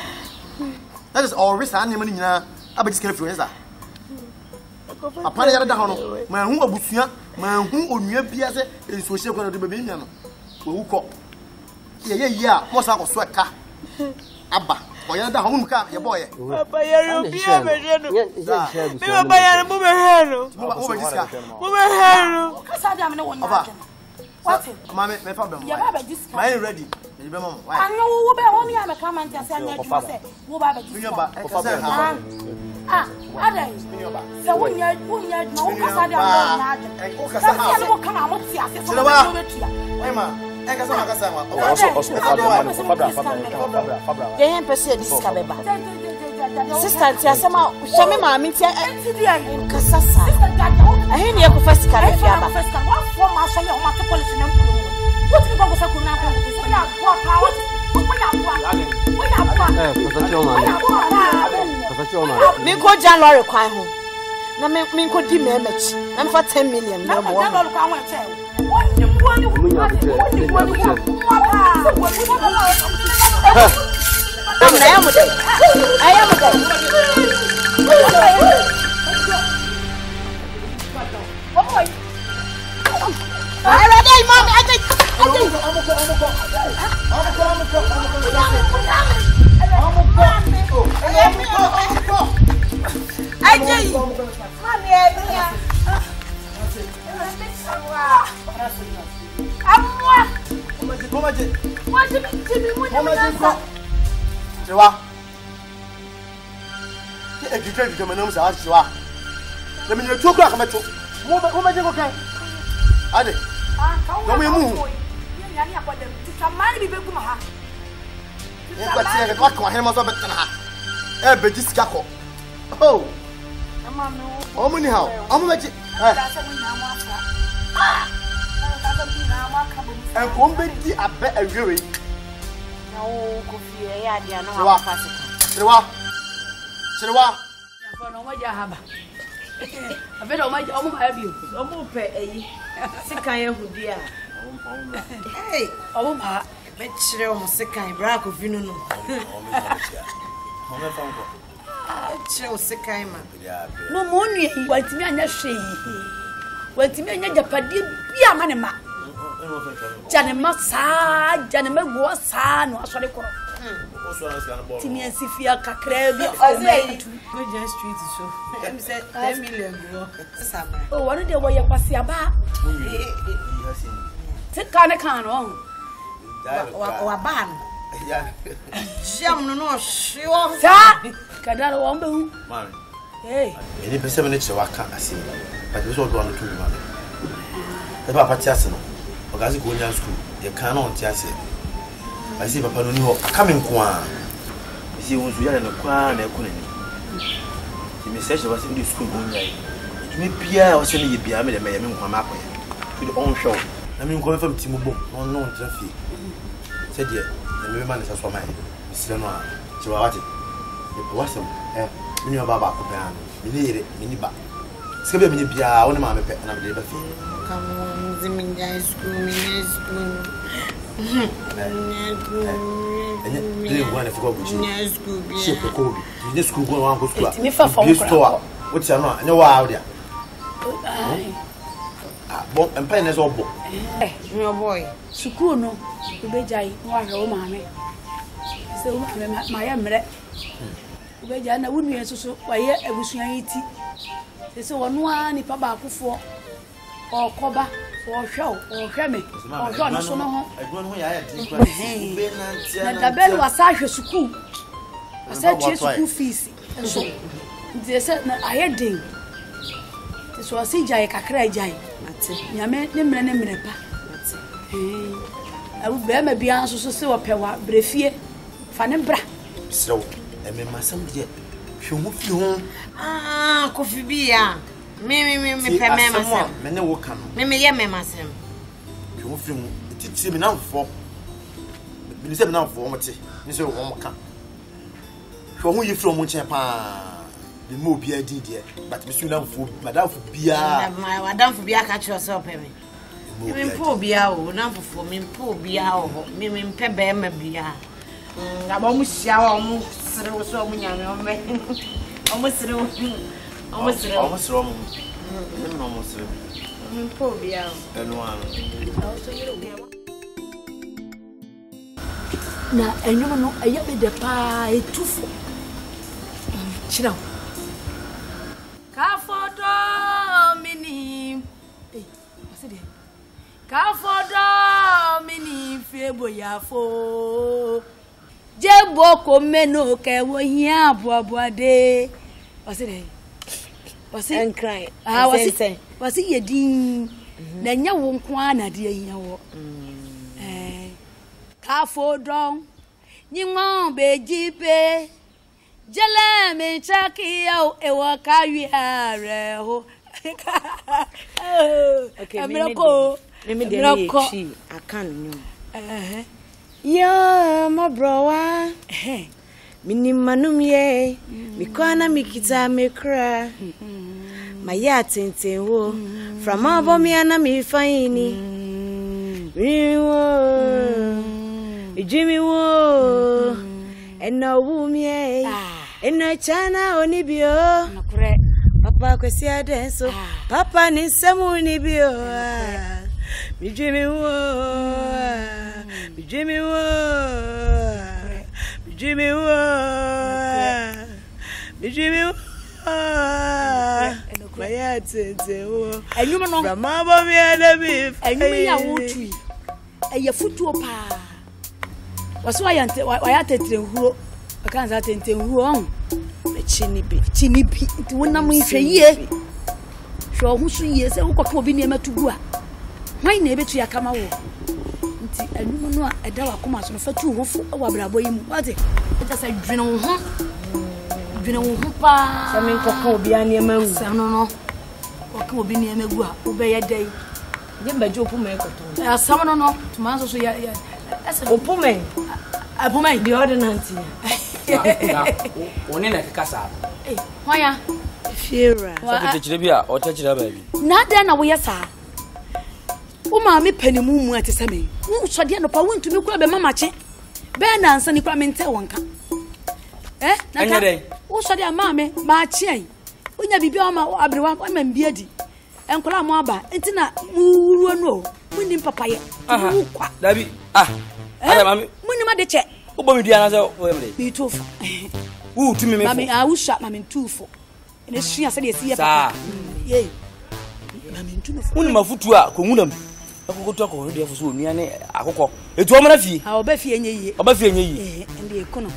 that is all risk an nyama nyina abedi skere firi nsa apa na yare da ho no ma hu abusuan ma hu onua bia se enso hye ko na de bebe nya no wo ko ye a mo sa ko so ka aba oya da homu ka ye boye papa yaro bia me jeno me papa yaro mo me hero mo be diska mo me hero kasa da me ne wonya ake what mama me fa be mo ya baba diska my ready me be mo why anyo wo be wo mi ame ka man ti ase anya djuma se wo baba diska ba adai se wonya djuma wo kasa da me wonya ake kasa mo kana mo ti ase so mo betua ema kasa ma ye yen pese diska beba sister ti asema hwe me maame ti kasa sa ahe ne ko fasika na fia ba fasika wa fo ma so ye o ma to police na mpuru wo ti ko sa ko na ko ko na bo pa wo me ko jan lorry kwan ho na me ko di me machi na me fa 10 million na bo na lorry kwan ho che woni bo ni na ya mude I ready, mommy. I think. Ade. Como é mu? É para ser que vai com a rema só betana. É bedisca ko. Oh. Oh muni how? Amu meji. En ko mbedi abe awiwe. Na o ko fie ya dia no ha fasika. Serewa. Ya fa no mo ja haba. Afei o ma ha bi o mo pe eyi sekan ehudi a hey o ma me kire o sekan bra ko finu no kire o sekan ma no mo nua watimi anya hwe watimi anya japade bia ma ne ma jane ma go sa no asore koro timi asifia kakra bi go just street so em say 10 million go sama oh one day we kwase aba se kan no wa ban jam no sure sa kadara wo mbehu mami eh eni pese me ne che waka ase but we so do an to mami e ba pati ase no ogazi ko nya school ye kan no nti ase asi papa no ni ho aka me nko a isi won so ya na kwa na ekuna ni ti me se wase di school go nya yi me bia o se ne ye bia me de me ye me nko ma akoya to the on show na me nko me fam ti mo bom on no ntra fi se de na me ma ne so ma yi sire no a ti wa wate e bo wasem me ni baba ko ba me ni yire me ni ba se be me ni bia won ma me pe na me de ba fi come on ziminja school me school Ele wana ficou buchi. School. Chega Kobe. De school go wan go school. Me fa fon store. What you know? Anya wa out there. Ah, bon, empire na zo bo. Your boy. School no. Ubejai wa hwe ma me. Se o ma ya mre. Ubejai na wunu yesusu wa ye abusuan yiti. Se wono a ni pa ba akofo. Okoba. Ohwe me. Ohwe no so no ho. Agbo no ya ya di kwa. Na dabel wasa hwe school. Asa che school fees. So. Nti se na ayedin. Ti so asi jai kakra jai. Ate. Nyame ne mre pa. Ate. Abu be ma bia so se opewa brefie. Fa ne bra. Srew. E me masam de. Hwe ho fi ho. Ah, kofi bia. Me pe me masem. Me ne wo ka no. Me ye me masem. Hwe ho fi ho. Titi me na mfo. Me se me na mfo mo te. Me se wo mo ka. Hwe ho yi fi mo nche pa. The mo bia di de. But me su na mfo, madam fo bia. My madam fo bia ka cho so pe me. Me mpo bia o, na mfo me mpo bia o. Me mpe be ma bia. Ngaba mu sia wa mu sere wo so mu nyame o me. O mu sere wo. Almost wrong. Almost poor bia. Na enyuma no eye be de pa etufo. Chira. Ka fodo mini. What's it? Ka fodo mini febo ya fo. Jebo ko meno ke wo hia aboade. What's it? Was it cry? Ah, was it yedin? Na nya wo nko ana de ahia wo. Ka fodon. Nyimo bejipe. Jele me chaki yo e wa ka wi are ho. Okay, me de chi akan nyu. Yo, my brother. Minimanum ye, mikwana mikita mikra. Maya tente wo, from abomiana mi faini. Jimmy wo, and no wumye, and no chana onibio. Papa kwesia denso, papa ni samu onibio. Jimmy wo. Jimmy Maya tete wo. Enyuma no. Mama me ana bi. Enyuma ya wotui. Eye futuo pa. Waso ayante wayatetre huro. Akanza tente huro on. Chinibi. Nti wonam nhwe yie. Hwo hu so yie se ukoko obi ne matugu a. Hwan na ebetu yakama wo. Nti enyuma no a eda wakoma so no fatu ho fu wa brabo yi mu. Wate. Eta sa dwene wo ho. Dwene wo ho pa. Sa men kokka obi anema wu. Sa no. Kokka obi ne emagu a obeye dai. Je mbaje opuma ekoto. Asam no. Tuma so ya. Opuma. Opuma the ordinance. One na kaka sa. Hoya. Fiera. Sakete chirebia o ta chira baby. Na da na wo yesa. Wo ma me panimu mu ate same. Wo so de no pa won tumi kura be mama che. Be na ansa ni kura me nte wonka. Na ka. Wo so de ma me ma che ai. Onya bibi o ma abrewa o ma mbia di. Enkola mo aba enti na muruo no. Munim papaye. Wo kwa. Dabi. Ada mami. Munim ade che. Wo bo mi dia na se wo emre. Mi tofu. Wo tumi me fo. Mami awusha mami tofu. Ene sua se de si ye papa. Ye. Mami ntunu fo. Woni mafutu a ko hunam. Akokoto akọ de fo so onua ne akokọ. Etu o mara fie. Ha oba fie enye yie. Oba fie enye yie. Ende ekono.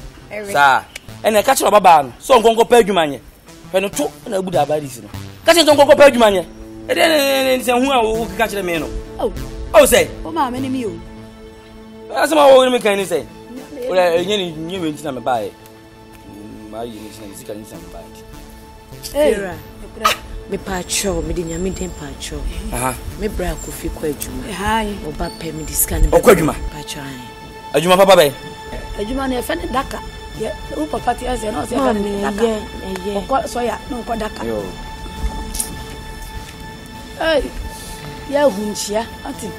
Sa. Ene ka kire baba no. So nkonko pa adwuma nye. Fe no to na abu da ba disi no. Ka kire nkonko pa adwuma nye. E de se hu a wo ka kire me no. Oh say. O ma me ni mi o. Asema wo ni me kan ni say. Ola enye ni nye we ntina me bae. Ma yi ni sina sika ni sina me bae. Fiera. Me pacho, me dinya me den pacho. Me bra ko fi kwa adwuma. Hai. Oba pe me diska ne. Okwa adwuma. Pacho ai. Adwuma papa bae. Adwuma na fa ne daka. Ye o papa ti ase na o se fa ne daka. Ye. Okwa so ya na okwa daka. Yo. Ya hunchia ati.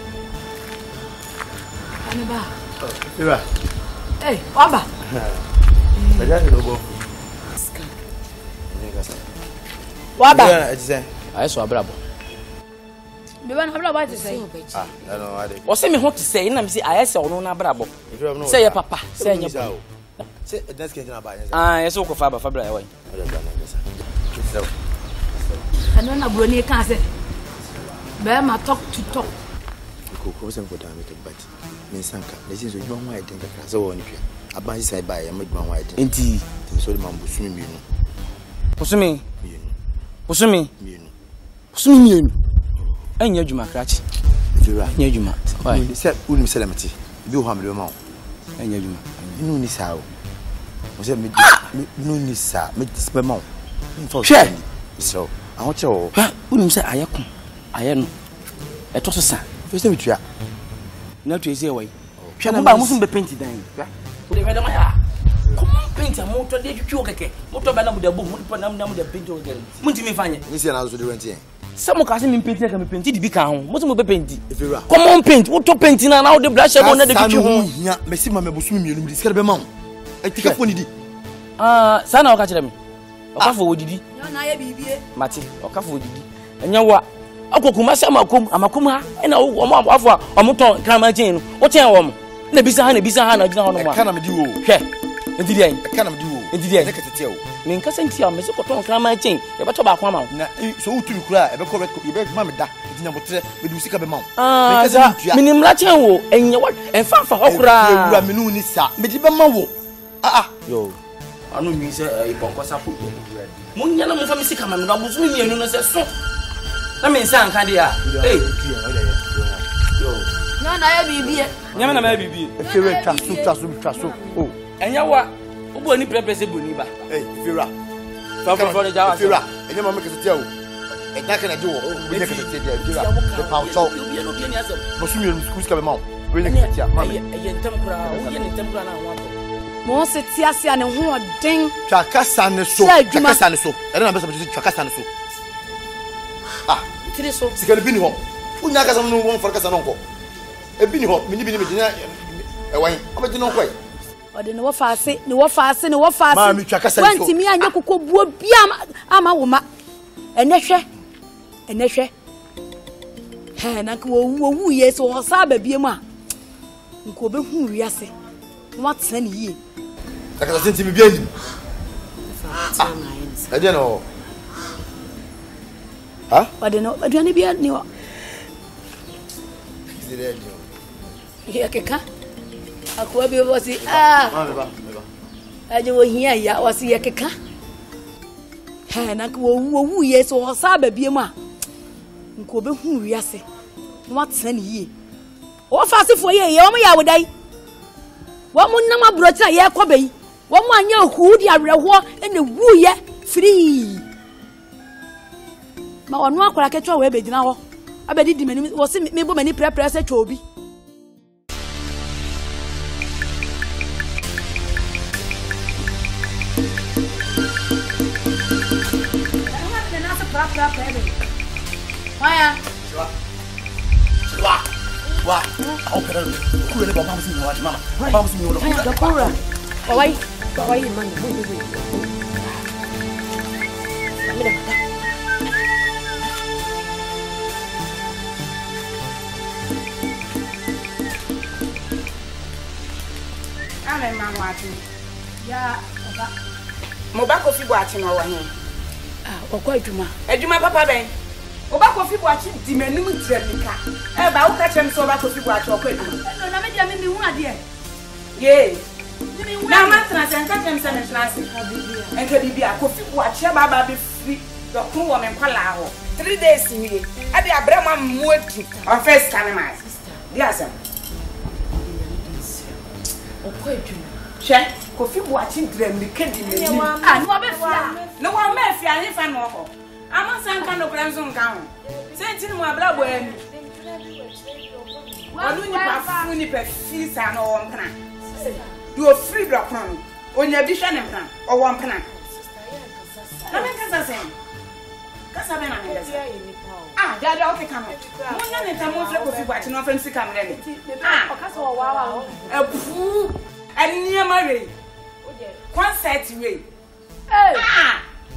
Ani ba. Fiera. Waba. Aja ni lobo. Waba. Yeah, it's say. Aye so abrabo. Me ba na abrabo ti say. I know what it. O se me ho ti say na me say aye se ono na abrabo. Say ya papa, say nya. Say that's getting about. Yes so ko fa ba fa bra ya wan. Ano na bro ni kan say. Be ma talk to talk. Ko se ko da me ke but. Me sanka. Le sin so you wan why den ka so woni pia. Abanji sai ba ya me dwan why den. Enti so de mambo sumi mi no. Osumi. Osumi. Osumi mienu. Anya adwuma krachi. Fiera. Anya adwuma. Why? Say uni selemati. Bi ho amle ma. Anya adwuma. Nu ni sa o. Mo say me nu ni sa me dispe ma o. Hwe. So, I want you. Ha, uni say ayekun. Aye no. Eto so sa. First time tua. Na tu ese wai. Hwe na ba musu be paint dan. Hwe. O de vedama ya. Come on paint a moto de twitwi keke. Moto ba na mu de bo, moto na mu de paint o keke. Muntimi fanye. Ni say na so de rent. Some ka se me paint ka me paint di bi ka ho. Mo mo be paint. Fiera. Come on paint. Wo to paint na na wo de brush mo na de twitwi ho. Hia, me si ma me bosumi mienu mi diska be ma o. Etika fo ni di. Sa na o ka kire me. O ka fo odidi. Yo na ye bibie. Mati, o ka fo odidi. Enya wa akokuma se amakom ha na wo mo afo a o mo ton krama gin no. Wo chen wo mo. Na bisa ha na gina ho no mo. Ka na me di wo. Hwe. Entidi ai. Ka na me di wo. Entidi ai. Nekatete o. Me nka senti a me se ko ton krama gin. E be to ba kwa ma. Na so utu ni kura e be ko e be ma me da. Enti nya botre me du sika be ma o. Minim la chen wo enye wa enfa fa okura. Ewura me nu ni sa. Me di be ma wo. Yo. Anu mi se ibonko sa ko. Mo nya na mo fa me sika ma me do abuzu mi mienu no se so. Na me nsa anka de a. Yo. Yo na ye bibie. Nya na ma bibie. Fiera twa so. Oh. Enya wa ubo ni prepare boni ba. Fiera. Fa de jawa. Fiera. Enya ma me kesete o. E da kana di wo. We ne kesete dia Fiera. The power show. Yo no bi ni asem. Mo sumi mi sku sika be ma o. We ne kesete ma me. Ye ntam kura, wo ye ntam kura na ho ato. Mo se ti ase ane ho den. Twakasa ne so. Twakasa ne so. E na be so twakasa ne so. Tiri so. Sika ne bi ni ho. Unya kasa no won for kasa no nko. E bi ni ho, me ni bi ni me dina e wan. O be dina nko e. Ode ne wo faase, ne wo faase. Ma mi twakasa ne so. Wanti mi anya kokko buo bia ama wo ma. Enehwe. He na ko wo ye so wo sa ba bia mu a. Nko be hu wiase. Wa tsena ne yie. Takasa senti mi bia ni. E dia no. Ha? Ode no, aduane bia ni wo. Ya keka. Akwa bi wo si Ma me ba. Aje wo hia ya wo si ya keka. He na ko wo ye so wo sa ba bia mu a. Nko be hu wiase. Wa tsena ne yie. Wo faasefo ye wo ya wo dai. Wo mu nam abrocha ye koba yi. Wo mu anya hu di awerho ene wu ye free. Ma wonu akwara ketwa we be gina ho. Abedi di mani wo se me bo mani prepare se twa obi. Why? Wah, aku kena aku ni bawa mesti nak mama. Bawa mesti nak. Ayah Dakura. Bawai man. Kami dah mata. Ame mama ati. Ya, oba. Mo ba kofi bo ati no wa hin. Okwa adwuma. Adwuma papa ben. Oba kofi bo ati di manum tiremika. Ba wo ka chem so oba kofi bo ati okwa adwuma. No na me dia me hu ade. Ye. Na matra senka chem se me classe. Enka bibia kofi bo ati ba be free. Dokun wo me kwala ho. 3 days ni. Ade abrama muati. On first time my. Dia asem. Okwa adwuma. Che kofi bo ati tiremika di manum. No be fia. No wa me fia ni fa no ho. Ama sanka no kranzo nka ho. Senti no abra bo ani. Wanu ni pa fu ni pa fi sa no won pran. Do free block pran. Onya bi hwe ne pran. O won pran. Na me kasa sen. Kasa be na me kasa. Dada okay come. Mo nya ne ta mo fre ko fi gwachi no fre msi kamera ni. O kasa wo wa. Epu. Ani ma we. Concert we.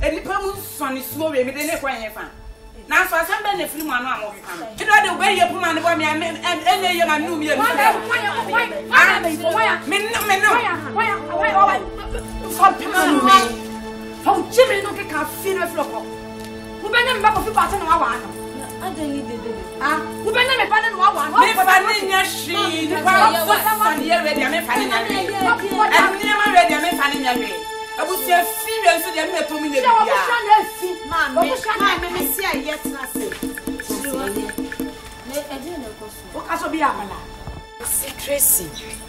Enipa mu soni suo we me de ne kwan yefa na so asem be ne firi mu anu amo kan e do de we ye puma ne bo me ene ye ma nu me ye me so pima nu me fo chimi no ke ka fi no floko wo be ne me ba ko fi pa se no wa wa no adeli dede wo be ne me pa ne no wa wa no me fa ne nya shi ni pa so ye we de me fa ne nya we ani ma we de me fa ne nya we abusia fi we so de me to mi ne bia abusia na fi ma me si aye tena se ne edi na ko so o ka so bi amala si Tracy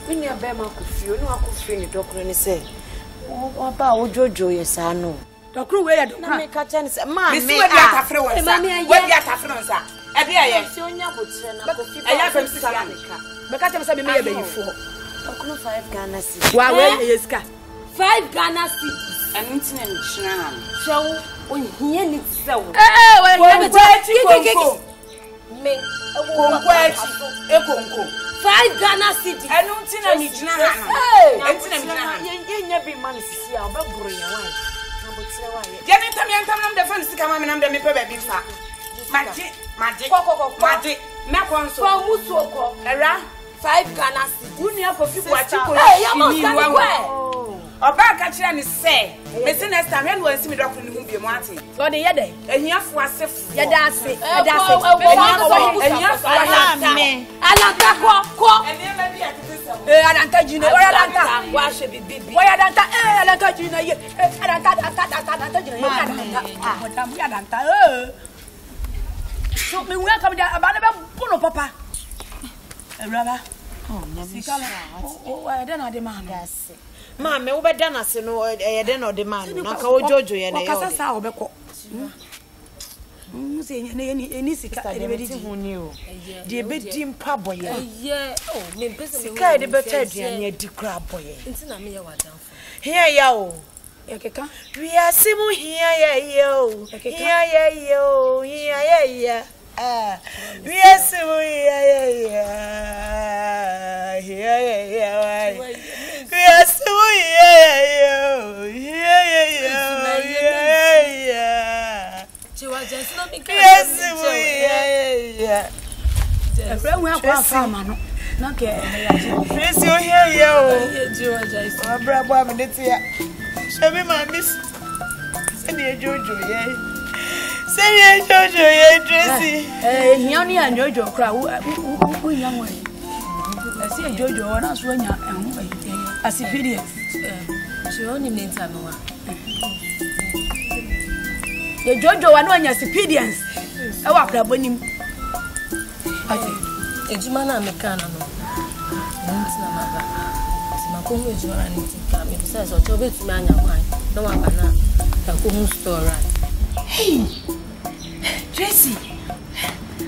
we ni aba ma ko fi o ni wa ko fi ni dokoro ni se o ba o jojo ye sa no dokoro we ya dokoro na me ka chen se ma me we bi atafre won sa we bi atafre won sa e bi aye si onya ko tire na ko fi ba ya fam sika me ka chen se me ye be yifo dokoro 5 Ghana cedis wa we ye sika 5 Ghana cedis. And it's an insurance. So, when he and it's so. Me, a 5 Ghana cedis. I don't see any insurance. You never manage to see our baby. Jenny, tell me, I'm coming. The friends to come and I'm the baby. Magic, Macon, so who's so around 5 Ghana cedis. You never feel what you Oba ka kire ni se me se next time when we see me doctor ni hu bi mo ati so de yede ehiafo asefo yede ase alanta ko ene ma bi atete alanta jine o alanta wa hwe bibi o alanta alanta jine ye alanta jine ye alanta madam ya alanta so me we come there aba na be puno papa ewraba sikala o ede na de ma gas Mama, we be done as no eden or the man. Na ka ojojo ye na ye. Okasa sa obekọ. Say any sika e be di hu ni o. De be di mpa boye. Oh, me pese me. Sika de better aduane adi kra boye. Nti na me ye wadanfo. Here ya o. E keka. We are simu here yo. Here yo. Here. We are simu here. Here. Yes, I see a Jojo or not when you're a superior. She only means I'm one. The Jojo, I know your superiors. I walk up when him. It's man, I'm a canon. My home is running to come. It says, or to it, man, no one can a home store. Hey, Tracy.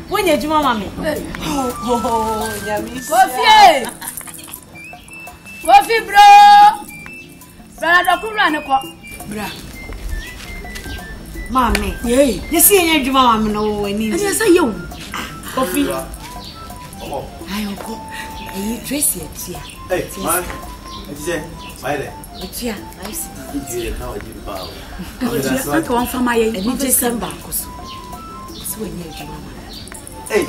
When you do mammy, coffee, bro. Brother, could run a cop, bra. Mami. Yey. You see any juma mami no any. I say you. Coffee. Oh. Ayo ko. Ayi Tracy etia. Hey, man. Etia. Bye there. Etia. I see. You now you bow. Etia ko wan fama ye. Ni December ko so. So any juma mami. Hey.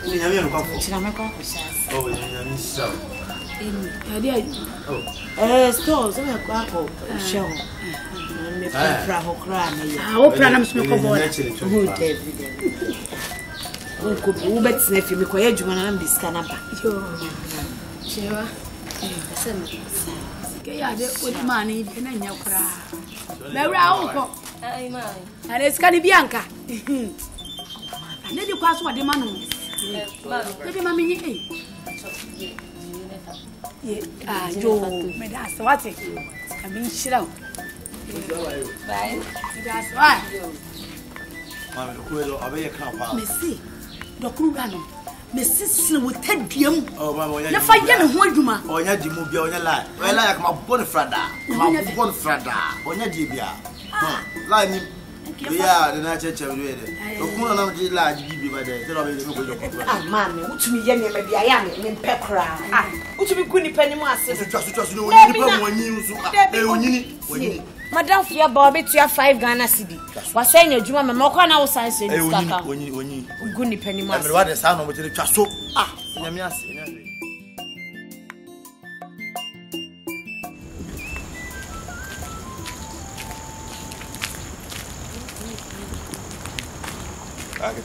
Ni nyame no kwafo. Chira me kwa ko sha. Oh, nyame sha. Stores, I'm a quack show. Opera, I'm smoking board. Who bets if you require you and this can up. Chewa, with money, and then your cry. Mary, and it's Canibianca. And then you pass what the man is. Maybe mammy. Joe, that's what it is. I mean, shit out. Bye. That's why. Missy, the Kurano, Mrs. with 10 p.m. Oh, Mamma, if I get a Wanduma, or Yadi on your line. Well, I like my Bonifrada, my Bonifrada, or Yadibia. Line. Yeah, the night church of the Kuna of the large give by the Mammy, which me, maybe I am in Pekra. Which be good penny master to trust you when you Madame Fia Bobby to your 5 Ghana cedi. Was saying a Juma Mokan outside saying, Goody penny master. What is sound of the trust so?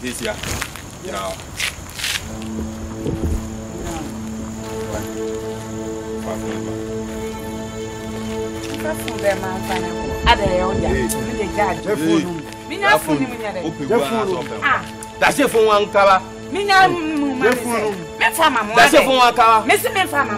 This year, you know. That's it for one cover. That's it for one cover. Mr. Mempham.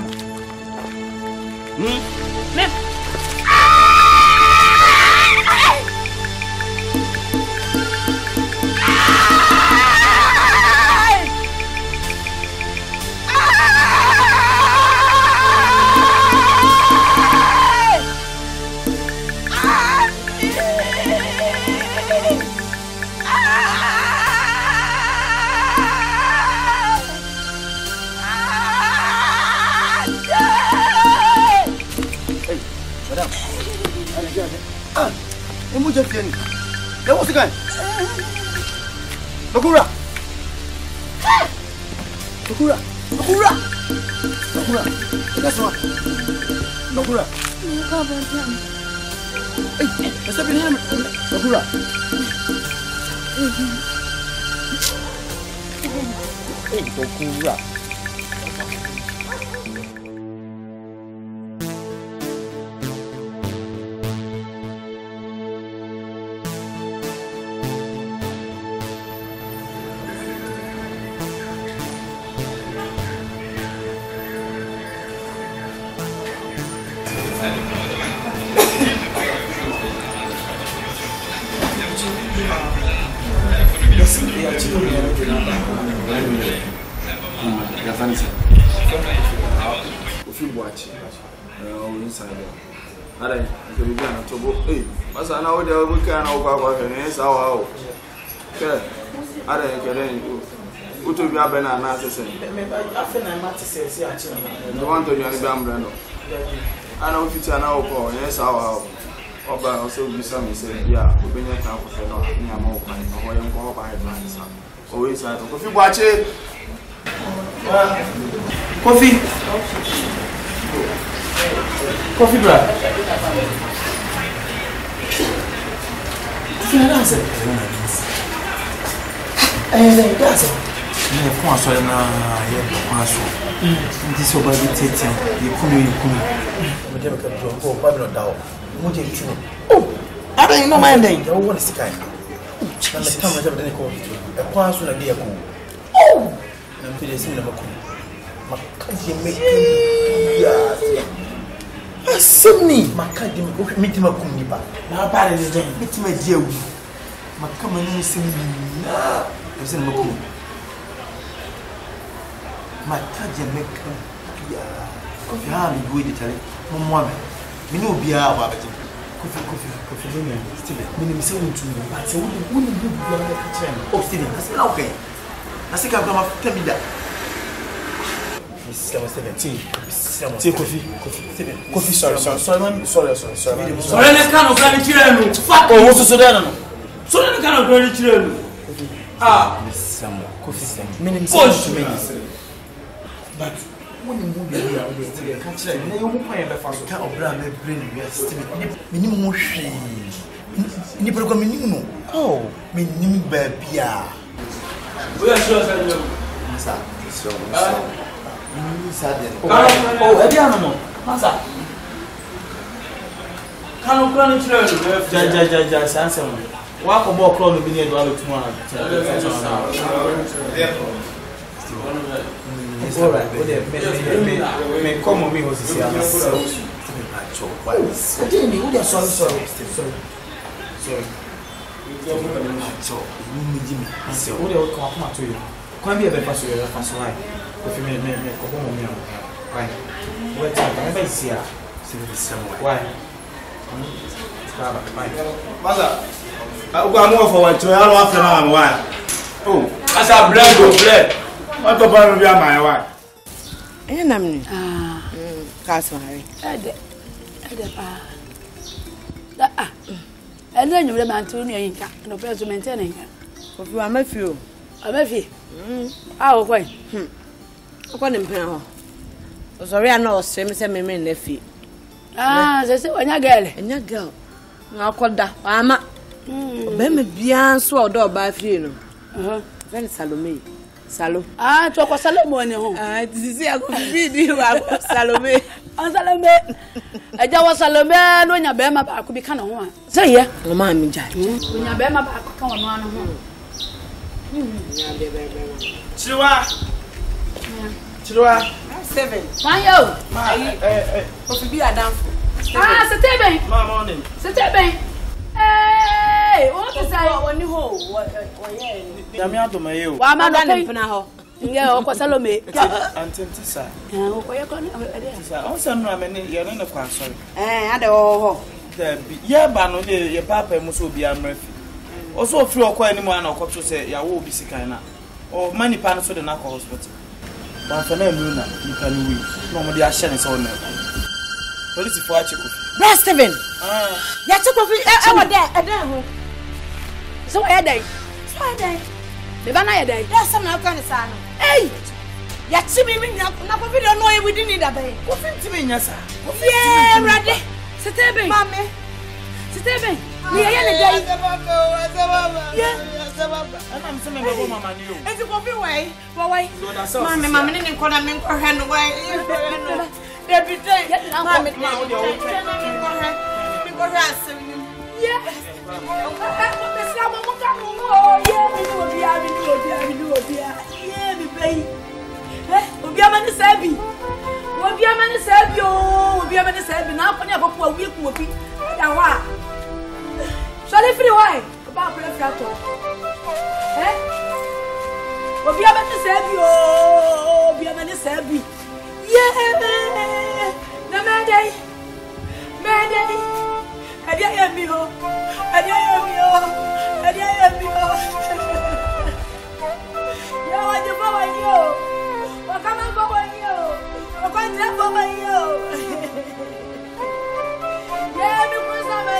There was a gun. Nakura. Nakura. Nakura. Nakura. That's what. Nakura. Hey, what's up in here? Nakura. Hey, Nakura. Banana, I feel I'm not to say, you want to be on the Bambrano. I know if you are now call, yes, our also be some say, yeah, we've been here for no, I'm all fine, or I'm going by advance. Always, I don't. If you watch it, coffee, coffee, brother. That's it. Kwa so na ye kwa so ndi so ba bitete ye kunu mo de ka do ko ba no dawo mo je tu oh ada you know my name you want to see kai na me tam na jabde ko e kwa so na de ko oh na me de sim na ko makaje me ya asimni makaje me ko mitima kum ni ba na ba de de mitima je awu makama ni simni na ese na ko ma taje meka ya ko ya mi go di tare mo mo ame mi no bia ba beti Kofi, Steven, me say want to know, but say we need to be able to catch him. Oh, Steven, I say okay. I say come tell me that. Mrs. 17. Kofi, sorry, man, sorry. Sorry, let's kind of grab it here. Fuck. Oh, what's so there? So let's kind of grab it here. Ah, Kofi, minimum to but when you move here, we catch them. You won't find the first kind of brand brain. We are still minimum. You program minimum. Oh, minimum baby. We are sure that you. Oh, Ediano, Masa. Can run it through. Judge, answer. Walk a more clone being able to tomorrow. It's all right. Me come on me was sorry. Can't be a bit faster. If you make a home, why? What's never see her? Why? Mother, I'll go more for what to help after now. Why? Oh, as a bread. What about my wife? And I'm Castle Harry. And then you remember to me, no person maintaining her. If you are my few, I'm a fee. How quite? One in Penal. Sorry, I know, same me in the feet. Ah, they say when you're girl, and your girl. I'll call that. I'm a baby beyond sword door by Fiano. Then Salome. Salo. Ah, to ko Salome ni ho. Ah, tisi I go feed you Salome. Salome. Eja wa Salome no nya be ma ba ko bi ka na ho a. Say ye. O ma mi jai. Nya be ma ba ko ka wono ano ho. Nya be. Chirwa. 7. Mayo. Kofi bi adam. Ah, c'était bien. Morning. C'était bien. Hey, what is that? Woni ho. Yamia to my you. Wa ma na no pena ho. Nge o ko Salome. Antenti sa. O ko ye ko na Sa, on say no amene ye no kwa sorry. Ade ho. Ye ba no ye papa mu so bi amrafi. O so free okwa ani mu ana okwoto say ya wo obi sikan na. O mani pa no so de na ko hospital. Ba fa na emu na ni kan wi. No mo de a hye ne so na. Police for a check. Bra Steven. Ya check of e wo there ho. So where dey? So where dey? Me ba na ye dey. That's some na kan sa no. Hey. Ya chi mi na ko video no e within need abey. Ko finti me nya sa. Yeah, ready. C'était bien. Mami. C'était bien. Ni ye ne dey. Yeah. Ana mse me bebo mama ni o. Enti ko fi wai. Why? Mami ni ko na me ko he no wai. Every day. Mami Ma o de o. Me ko he asem ni. Yeah. Me sia mo mo ka mo. Yeah, me do obia. Yeah, me pay. Obia ma ni sabi. Obia ma ni sabi o. Obia ma ni sabi na ko ni akopo awi ku obi. Ya wa. So le free why? Ba ko le free ato. Obia ma ni sabi o. Obia ma ni sabi. Yeah. Na me dey. Adia ya mi ho. Ya wa je ba wa yo. Wa kama ba wa yo. Wa kwa je ba wa yo. Ya mi ko sa ba